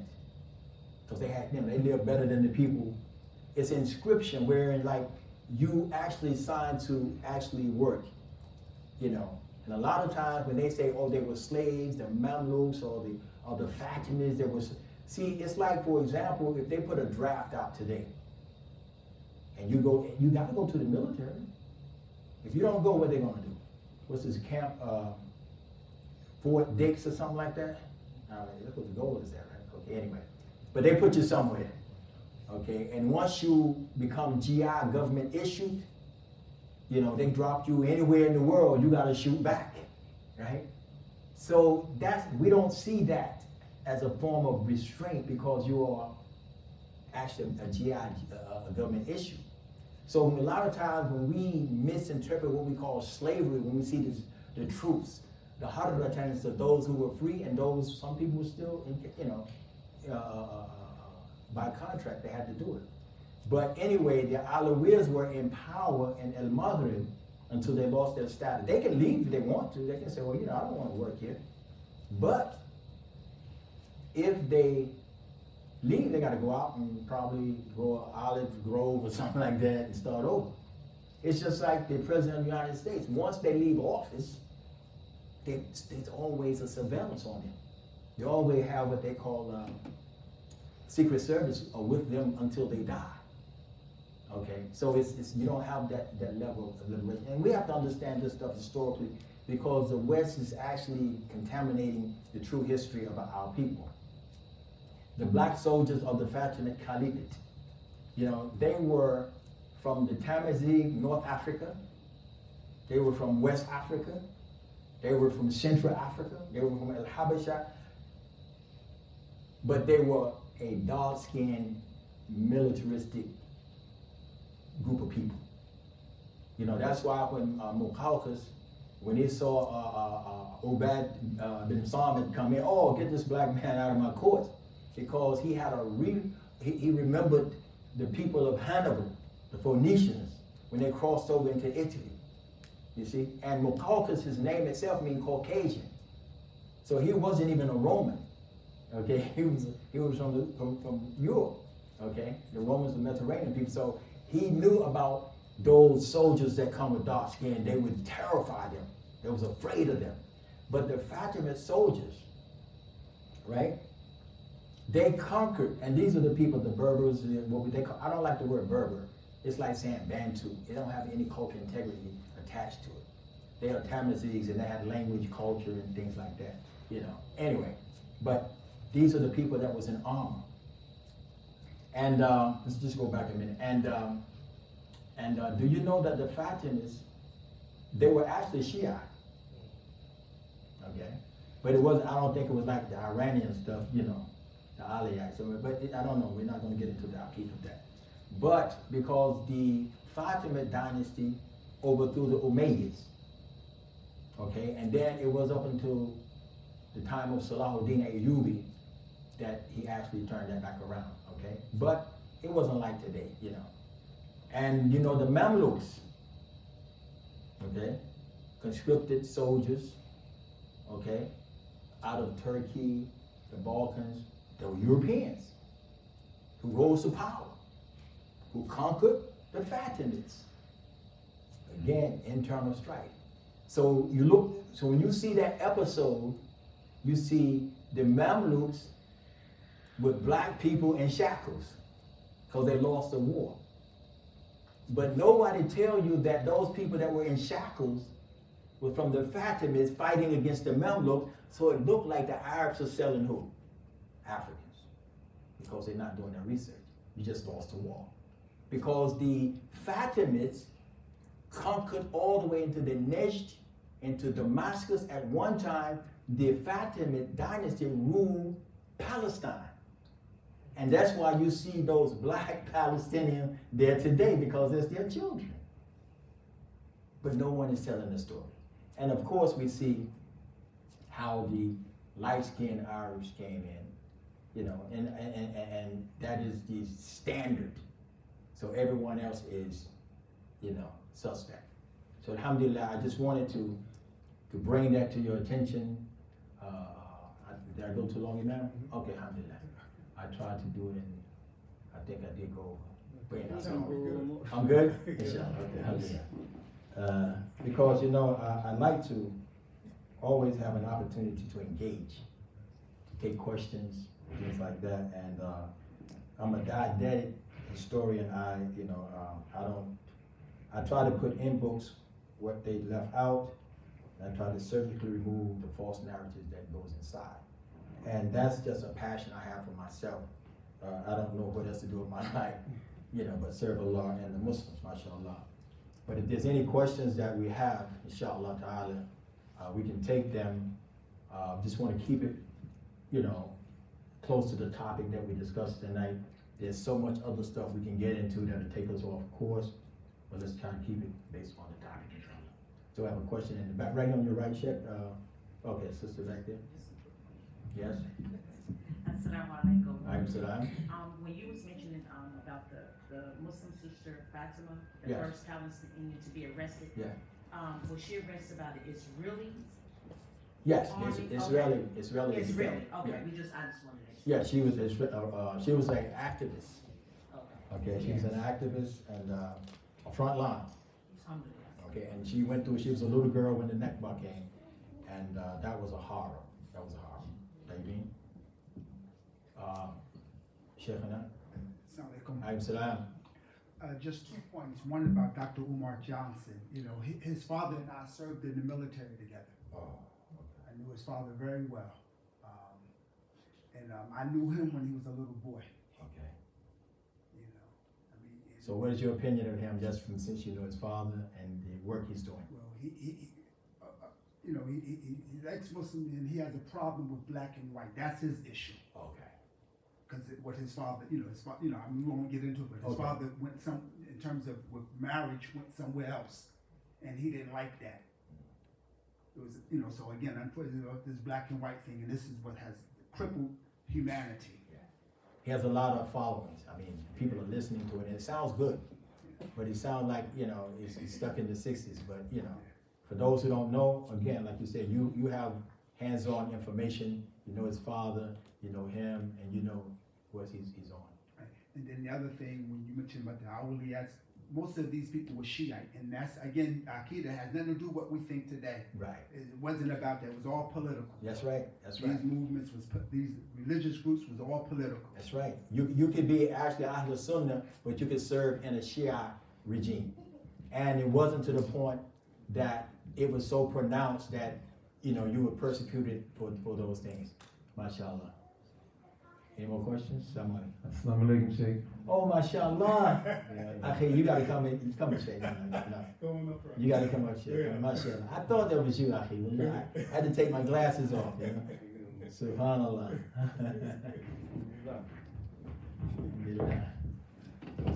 because they had them. They lived better than the people. It's inscription wherein like you actually signed to actually work, you know. And a lot of times when they say, oh, they were slaves, the Mamluks or the Fatimids, there was. See, it's like, for example, if they put a draft out today, and you gotta go to the military. If you don't go, what are they gonna do? What's this camp, Fort Dix or something like that? That's what the goal is there, right? Okay, anyway. But they put you somewhere, okay? And once you become GI, government issued, you know, they dropped you anywhere in the world, you gotta shoot back, right? So we don't see that as a form of restraint because you are actually a GI, a government issue. So a lot of times when we misinterpret what we call slavery, when we see the troops, the Hadratanis are those who were free and those, some people were still, by contract, they had to do it. But anyway, the Alawirs were in power in El Maghrib until they lost their status. They can leave if they want to. They can say, well, you know, I don't want to work here. But if they leave, they got to go out and probably grow an olive grove or something like that and start over. It's just like the President of the United States. Once they leave office, there's always a surveillance on them. They always have what they call Secret Service with them until they die. Okay, so it's you don't have that level of liberation. And we have to understand this stuff historically because the West is actually contaminating the true history of our people. The black soldiers of the Fatimid Caliphate, you know, they were from the Tamazight, North Africa. They were from West Africa. They were from Central Africa. They were from El Habasha. But they were a dark-skinned, militaristic group of people. You know, that's why when Muqawqis, when he saw Ubad bin Samit come in, oh, get this black man out of my court. Because he had he remembered the people of Hannibal, the Phoenicians, when they crossed over into Italy. You see? And Muqawqis, his name itself means Caucasian. So he wasn't even a Roman. Okay? He was from Europe. Okay? The Romans were Mediterranean people. So he knew about those soldiers that come with dark skin. They would terrify them. They was afraid of them. But the Fatimid soldiers, right? They conquered, and these are the people, the Berbers, what they call, I don't like the word Berber. It's like saying Bantu. They don't have any cultural integrity attached to it. They are Tamazighs, and they had language, culture, and things like that, you know. Anyway, but these are the people that was in armor. And let's just go back a minute. And do you know that the Fatimids, they were actually Shia? Okay, but it wasn't. I don't think it was like the Iranian stuff, you know. The Aliyites, but I don't know, we're not going to get into the appeal of that. But because the Fatimid dynasty overthrew the Umayyads, okay, and then it was up until the time of Salahuddin Ayyubi that he actually turned that back around, okay? But it wasn't like today, you know. And you know, the Mamluks, okay, conscripted soldiers, okay, out of Turkey, the Balkans. They were Europeans who rose to power, who conquered the Fatimids. Again, internal strife. So when you see that episode, you see the Mamluks with black people in shackles because they lost the war. But nobody tell you that those people that were in shackles were from the Fatimids fighting against the Mamluks, so it looked like the Arabs are selling who? Africans, because they're not doing their research. You just lost the war. Because the Fatimids conquered all the way into the Nejd, into Damascus. At one time, the Fatimid dynasty ruled Palestine. And that's why you see those black Palestinians there today, because it's their children. But no one is telling the story. And of course, we see how the light-skinned Irish came in. You know, and that is the standard. So everyone else is, you know, suspect. So alhamdulillah, I just wanted to bring that to your attention. Did I go too long, Imam? Okay, alhamdulillah. I tried to do it and I think I did go over. I'm good? Inshallah. Because, you know, I like to always have an opportunity to engage, to take questions, things like that. And I'm a didactic historian. I try to put in books what they left out. And I try to surgically remove the false narratives that goes inside. And that's just a passion I have for myself. I don't know what else to do with my life, you know, but serve Allah and the Muslims, mashallah. But if there's any questions that we have, inshallah ta'ala, we can take them. Just want to keep it, you know, close to the topic that we discussed tonight. There's so much other stuff we can get into that'll take us off course, but let's try to keep it based on the topic, inshallah. So I have a question in the back, right on your right, Sheikh. Okay, sister back there. Yes. Assalamu alaikum. Alaikum salam. When you was mentioning about the Muslim sister Fatima, the Yes. first Palestinian to be arrested, Yeah. was she arrested by the Israelis? Yes, Army? Israeli. Okay. Israeli. Okay, Yeah. I just wanted to. Yeah, she was an activist. Okay. Okay, she was an activist and a front line. Alhamdulillah. Okay, and she was a little girl when the Nakba came, and that was a horror. That was a horror. Taybeen. Sheikhana. Assalamu alaikum. Alaykum salam. Just 2 points. One about Dr. Umar Johnson. You know, his father and I served in the military together. Oh, I knew his father very well. I knew him when he was a little boy. okay. You know, I mean. So what is your opinion of him just from since you know his father and the work he's doing? Well, he's ex-Muslim and he has a problem with black and white. That's his issue. Okay. Because what his father, I mean, we won't get into it, but his Okay. father went in terms of with marriage, went somewhere else, and he didn't like that. It was, so again, unfortunately, this black and white thing, and this is what has crippled humanity. Yeah. He has a lot of followings. I mean, people are listening to it, and it sounds good, but he sounds like, he's stuck in the 60s, but, for those who don't know, again, like you said, you have hands-on information, you know his father, you know him, and you know what he's on. Right. And then the other thing, when you mentioned about the Awliyats, most of these people were Shiite, and that's, again, Aqidah has nothing to do with what we think today. Right. It wasn't about that, it was all political. That's right, that's right. These movements, these religious groups was all political. That's right. You could be actually Ahlul Sunnah, but you could serve in a Shia regime. And it wasn't to the point that it was so pronounced that, you were persecuted for those things. MashaAllah. Any more questions? Somebody. Assalamu alaikum, Sheikh. Oh, mashallah. Akhi, you gotta come in, Sheikh. No. You gotta come up, Sheikh. Mashallah. I thought that was you, Akhi. I had to take my glasses off, Subhanallah.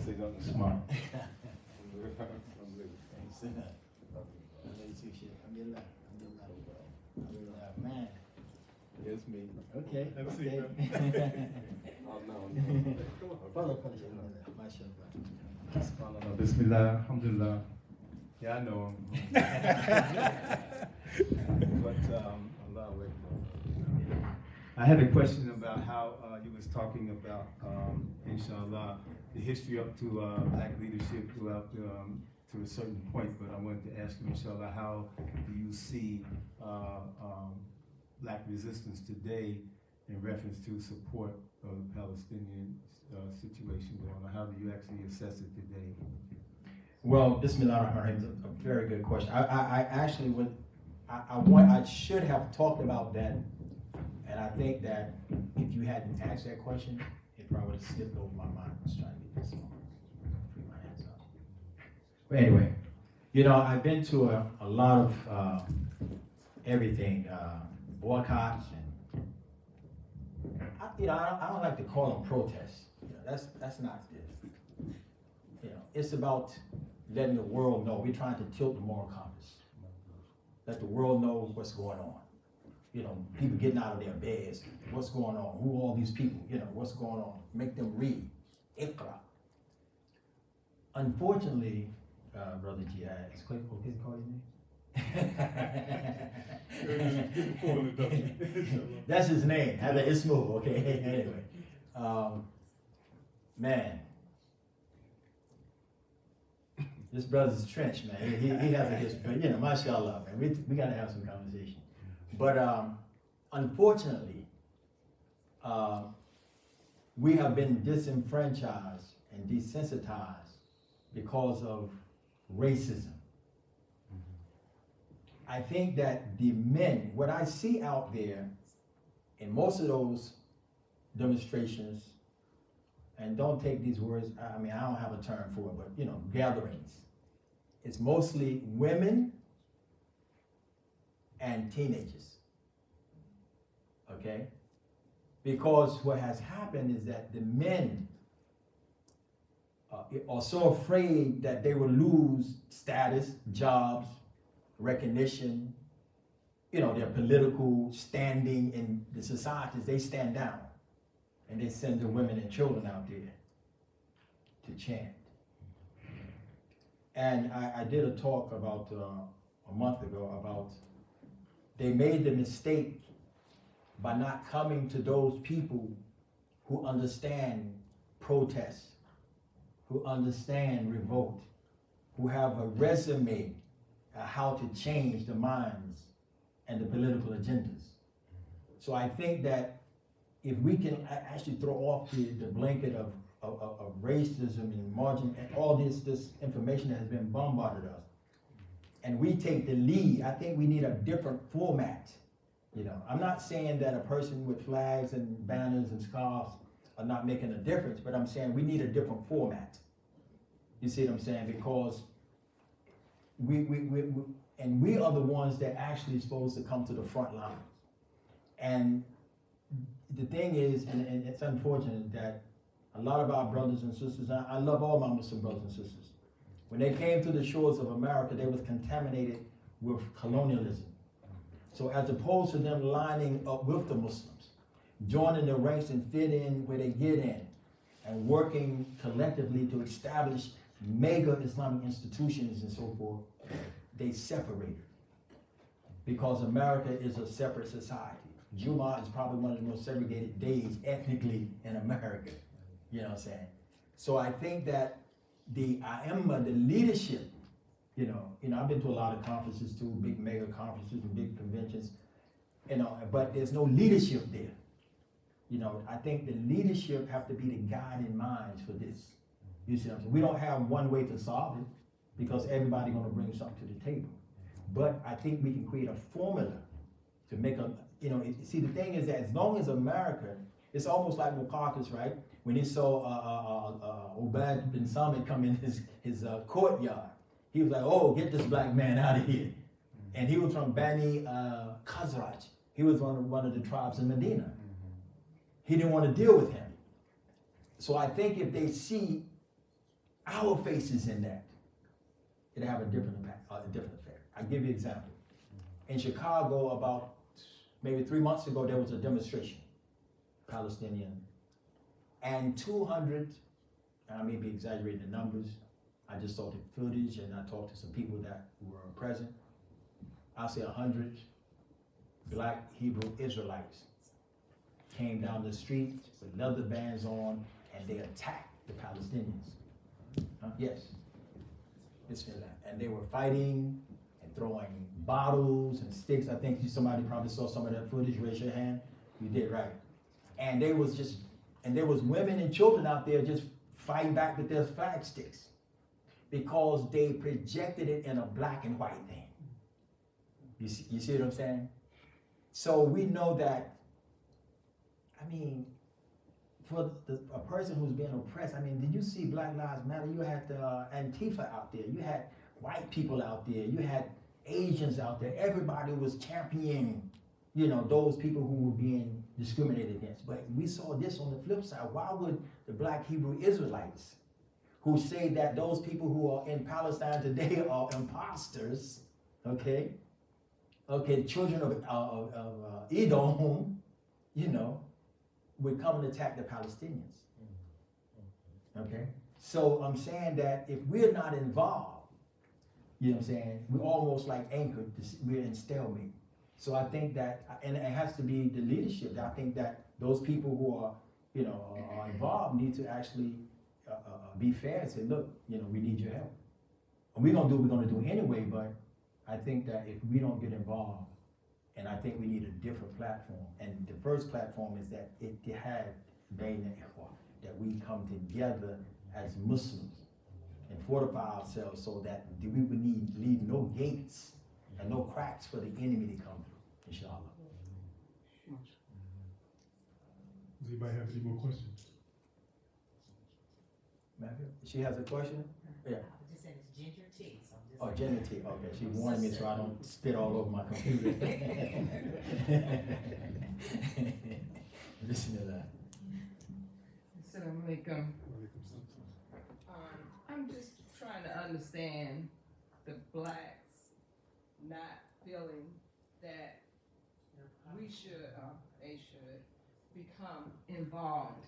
Say something smart. Man. Yes, me. Okay. Have a seat, Okay. Oh, no. Mashallah. Bismillah, alhamdulillah. Yeah, I know him. But, Allah Akbar. I had a question about how you was talking about, inshallah, the history up to black leadership throughout to a certain point, but I wanted to ask you, inshallah, how do you see black resistance today in reference to support of the Palestinian situation going on? How do you actually assess it today? Well, Bismillah ar-Rahman ar-Rahim, a very good question. I actually I should have talked about that, and I think that if you hadn't asked that question, it probably would have slipped over my mind. I was trying to get this on. Free my hands up. But anyway, I've been to a lot of everything, boycotts, and I don't like to call them protests. That's not it. It's about letting the world know. We're trying to tilt the moral compass. Let the world know what's going on. People getting out of their beds. What's going on? Who are all these people? What's going on? Make them read. Iqra. Unfortunately, Brother Jihad, is okay to call his name? That's his name. Hada Ismu, okay? Anyway. Man, this brother's trench, man. He has a history. You know, mashallah, man. We gotta have some conversation. But unfortunately, we have been disenfranchised and desensitized because of racism. I think that the men, what I see out there in most of those demonstrations, and don't take these words, I mean, I don't have a term for it, but you know, gatherings. It's mostly women and teenagers, okay? Because what has happened is that the men are so afraid that they will lose status, jobs, recognition, you know, their political standing in the societies. They stand down and they send the women and children out there to chant. And I did a talk about a month ago about they made the mistake by not coming to those people who understand protest, who understand revolt, who have a resume how to change the minds and the political agendas. So I think that if we can actually throw off the blanket of racism and margin and all this information that has been bombarded us, and we take the lead, I think we need a different format. You know, I'm not saying that a person with flags and banners and scarves are not making a difference, but I'm saying we need a different format. You see what I'm saying? Because we are the ones that actually supposed to come to the front line. And the thing is, and it's unfortunate that a lot of our brothers and sisters, I love all my Muslim brothers and sisters, when they came to the shores of America, they was contaminated with colonialism. So as opposed to them lining up with the Muslims, joining the ranks and fit in where they get in, and working collectively to establish mega Islamic institutions and so forth, they separated. Because America is a separate society. Jummah is probably one of the most segregated days ethnically in America. You know what I'm saying? So I think that the A'imma, the leadership, you know, I've been to a lot of conferences too, big mega conferences and big conventions, you know, but there's no leadership there. You know, I think the leadership have to be the guiding minds for this. You see what I'm saying? We don't have one way to solve it because everybody's gonna bring something to the table. But I think we can create a formula to make a, you know, see the thing is that as long as America, it's almost like Muqawqis, right? When he saw Ubad bin Samit come in his courtyard, he was like, oh, get this black man out of here. And he was from Bani Khazraj. He was one of the tribes in Medina. He didn't want to deal with him. So I think if they see our faces in that, it'll have a different impact, a different effect. I'll give you an example. In Chicago, about maybe 3 months ago, there was a demonstration, Palestinian, and 200, and I may be exaggerating the numbers, I just saw the footage and I talked to some people that were present. I'll say 100 black Hebrew Israelites came down the street with leather bands on and they attacked the Palestinians. Yes, Bismillah. And they were fighting and throwing bottles and sticks. I think somebody probably saw some of that footage. Raise your hand. You did, right. And there was women and children out there just fighting back with their flag sticks because they projected it in a black and white thing. You see what I'm saying? So we know that, I mean, for a person who's being oppressed, I mean, did you see Black Lives Matter? You had Antifa out there. You had white people out there. You had Asians out there. Everybody was championing, you know, those people who were being discriminated against. But we saw this on the flip side. Why would the black Hebrew Israelites, who say that those people who are in Palestine today are imposters, okay, children of Edom, you know, would come and attack the Palestinians. Okay? So I'm saying that if we're not involved, you know what I'm saying, we're almost like anchored, we're in stalemate. So I think that, and it has to be the leadership. I think that those people who are are involved need to actually be fair and say, look, we need your help. And we're gonna do what we're gonna do anyway, but I think that if we don't get involved, and I think we need a different platform, and the first platform is that it had that we come together as Muslims and fortify ourselves so that we would leave no gates and no cracks for the enemy to come through, inshallah. Does anybody have any more questions? Matthew, she has a question? Yeah. I was just saying it's ginger tea, so I'm just. Oh, ginger tea, okay, she warned me so I don't spit all over my computer. Listen to that. Assalamu alaikum. I'm just trying to understand the blacks not feeling that we should, they should, become involved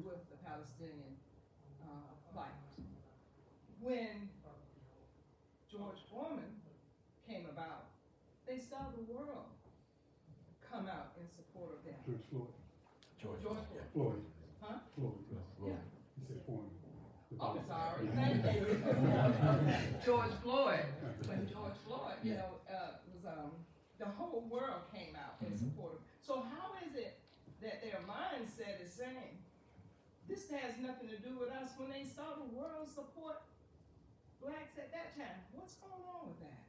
with the Palestinian fight. When George Foreman came about, they saw the world come out in support of them. George Floyd. George Floyd. Floyd. Huh? Floyd. Yeah. He said Foreman. Oh, sorry, thank you. George Floyd, when George Floyd, was, the whole world came out in support of. So how is it that their mindset is saying, this has nothing to do with us, when they saw the world support blacks at that time? What's going on with that?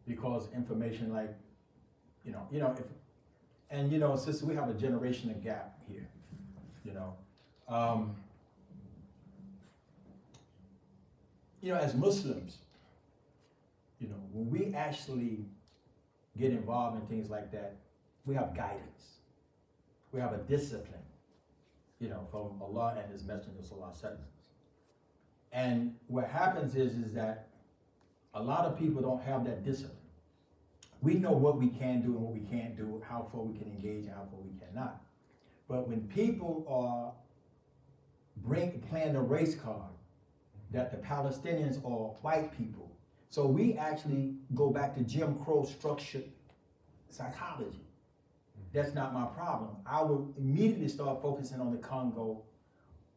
Because information like, sister, we have a generational gap here, as Muslims, when we actually get involved in things like that, we have guidance. We have a discipline, from Allah and His Messenger Sallallahu Alaihi Wasallam. And what happens is that a lot of people don't have that discipline. We know what we can do and what we can't do, how far we can engage and how far we cannot. But when people are playing the race card, that the Palestinians are white people, so we actually go back to Jim Crow structured psychology. That's not my problem. I will immediately start focusing on the Congo,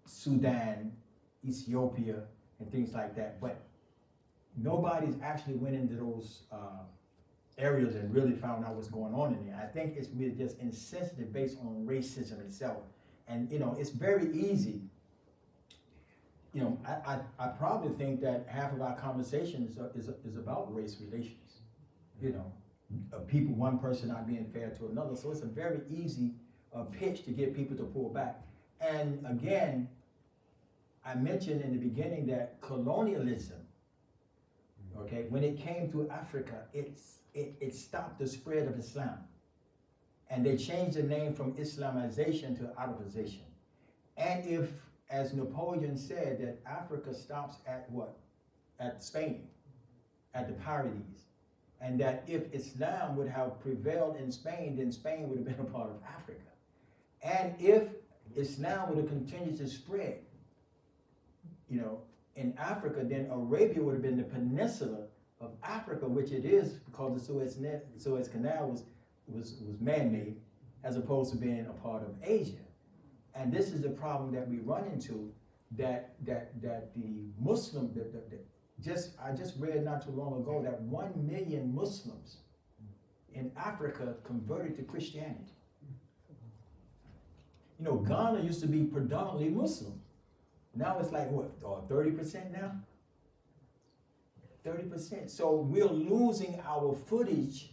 Sudan, Ethiopia, and things like that. But nobody's actually went into those areas and really found out what's going on in there. I think it's really just insensitive based on racism itself. And it's very easy. I probably think that half of our conversation is about race relations. People, one person not being fair to another. So it's a very easy pitch to get people to pull back. And again, I mentioned in the beginning that colonialism, okay, when it came to Africa, it stopped the spread of Islam. And they changed the name from Islamization to Arabization. And if, as Napoleon said, that Africa stops at what? At Spain, at the Pyramids. And that if Islam would have prevailed in Spain, then Spain would have been a part of Africa. And if Islam would have continued to spread, in Africa, then Arabia would have been the peninsula of Africa, which it is because the Suez Canal was man-made, as opposed to being a part of Asia. And this is the problem that we run into, that the Muslim, I just read not too long ago that 1 million Muslims in Africa converted to Christianity. Ghana used to be predominantly Muslim. Now it's like what, 30% now? 30%. So we're losing our footage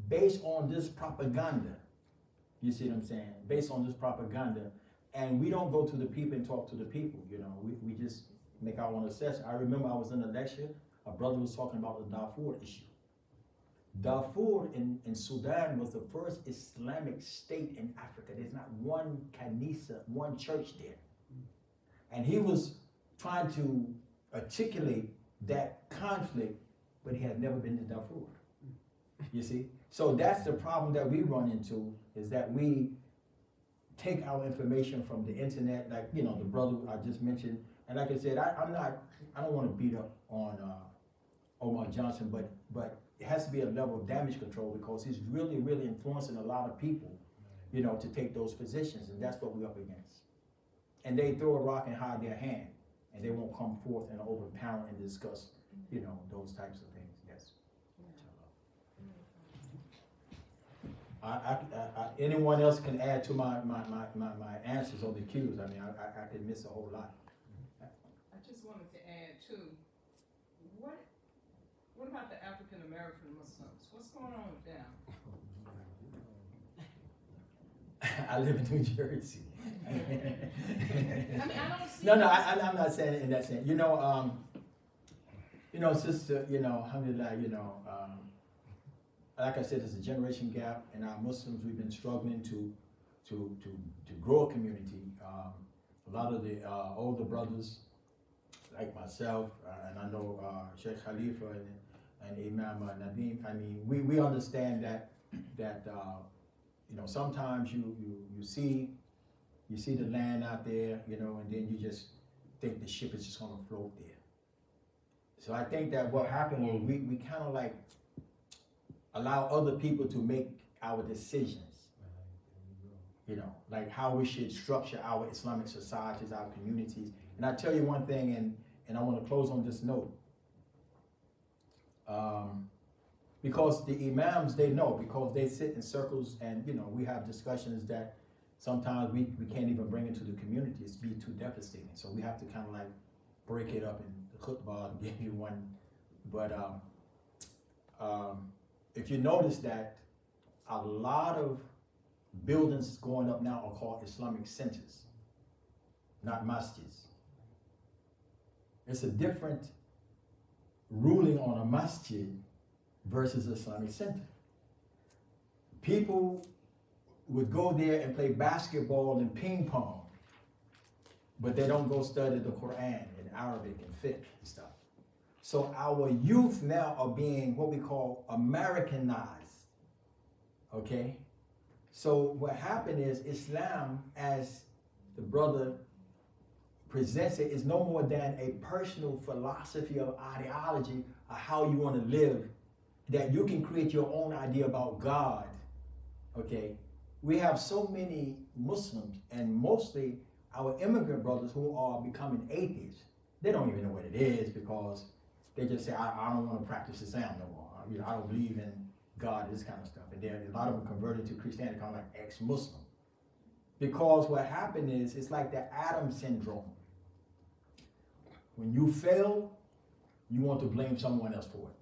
based on this propaganda. You see what I'm saying? Based on this propaganda. And we don't go to the people and talk to the people, we just make our own assessment. I remember I was in a lecture, a brother was talking about the Darfur issue. Darfur in Sudan was the first Islamic state in Africa. There's not one kanisa, one church there. And he was trying to articulate that conflict, but he had never been to Darfur. You see? So that's the problem that we run into, is that we take our information from the internet, like, the brother I just mentioned. And like I said, I don't want to beat up on Omar Johnson, but it has to be a level of damage control, because he's really, really influencing a lot of people you know, to take those positions, and that's what we're up against. And they throw a rock and hide their hand, and they won't come forth and overpower and discuss, you know, those types of things. Yes. Anyone else can add to my answers or the cues. I mean, I could miss a whole lot. I just wanted to add too, what about the African American Muslims? What's going on with them? I live in New Jersey. I mean, I don't see. No, I'm not saying it in that sense. You know, sister, you know, alhamdulillah, you know, like I said, there's a generation gap, and our Muslims, we've been struggling to grow a community. A lot of the older brothers, like myself, and I know Sheikh Khalifa and Imam Nadim, I mean, we understand that you know, sometimes you see the land out there, you know, and then you just think the ship is just gonna float there. So I think that what happened was we kind of like allow other people to make our decisions, you know, like how we should structure our Islamic societies, our communities. And I tell you one thing, and I want to close on this note. Because the imams, they know, because they sit in circles and, you know, we have discussions that sometimes we can't even bring into the community. It's be too devastating. So we have to kind of like break it up in the khutbah and give you one. But if you notice that a lot of buildings going up now are called Islamic centers, not masjids. It's a different ruling on a masjid versus Islamic center. People would go there and play basketball and ping pong, but they don't go study the Quran and Arabic and fiqh and stuff. So our youth now are being what we call Americanized, okay? So what happened is Islam, as the brother presents it, is no more than a personal philosophy of ideology of how you want to live, that you can create your own idea about God, okay? We have so many Muslims, and mostly our immigrant brothers who are becoming atheists. They don't even know what it is because they just say, I don't want to practice Islam no more. You know, I don't believe in God, this kind of stuff. And then a lot of them converted to Christianity, kind of like ex-Muslim. Because what happened is, it's like the Adam syndrome. When you fail, you want to blame someone else for it.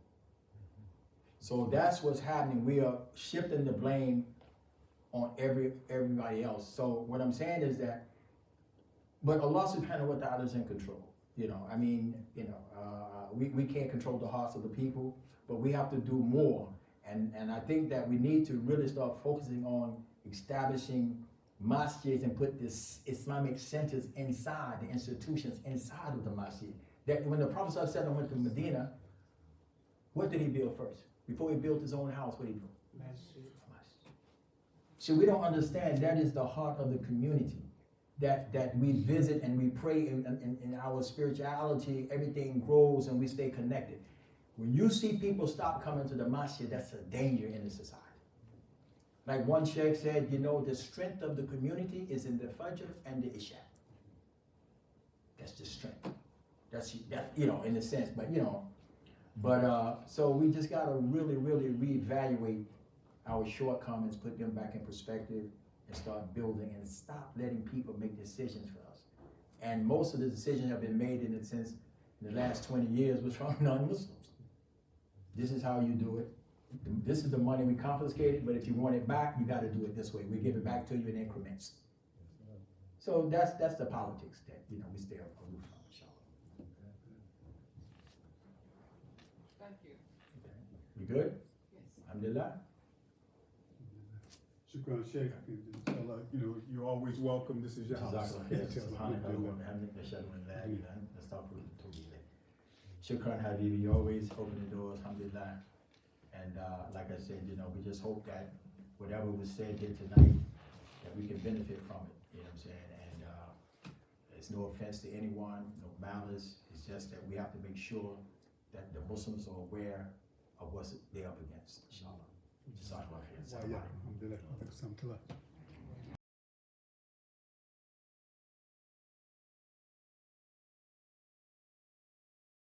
So that's what's happening. We are shifting the blame on everybody else. So what I'm saying is that, but Allah subhanahu wa ta'ala is in control. You know, I mean, you know, we can't control the hearts of the people, but we have to do more. And I think that we need to really start focusing on establishing masjids and put this Islamic centers inside, the institutions inside of the masjid. That when the Prophet ﷺ went to Medina, what did he build first? Before he built his own house, what did he build? Masjid. So we don't understand that is the heart of the community. That we visit and we pray in our spirituality, everything grows and we stay connected. When you see people stop coming to the masjid, that's a danger in the society. Like one sheikh said, you know, the strength of the community is in the Fajr and the Isha. That's the strength. That's, you know, in a sense, but you know, so we just gotta really, really reevaluate our shortcomings, put them back in perspective, and start building and stop letting people make decisions for us. And most of the decisions have been made in the sense in the last 20 years was from non-Muslims. This is how you do it. This is the money we confiscated, but if you want it back, you got to do it this way. We give it back to you in increments. So that's the politics that, you know, we stay aloof from, inshallah. Thank you. You good? Yes. Alhamdulillah. Shukran Sheikh, inshallah, you know, you're always welcome. This is your house. Shukran Habibi, you always open the doors, alhamdulillah. And like I said, you know, we just hope that whatever was said here tonight, that we can benefit from it, you know what I'm saying? And it's no offense to anyone, no malice, it's just that we have to make sure that the Muslims are aware of what they're up against, inshallah. Jazakallah khair. Alhamdulillah.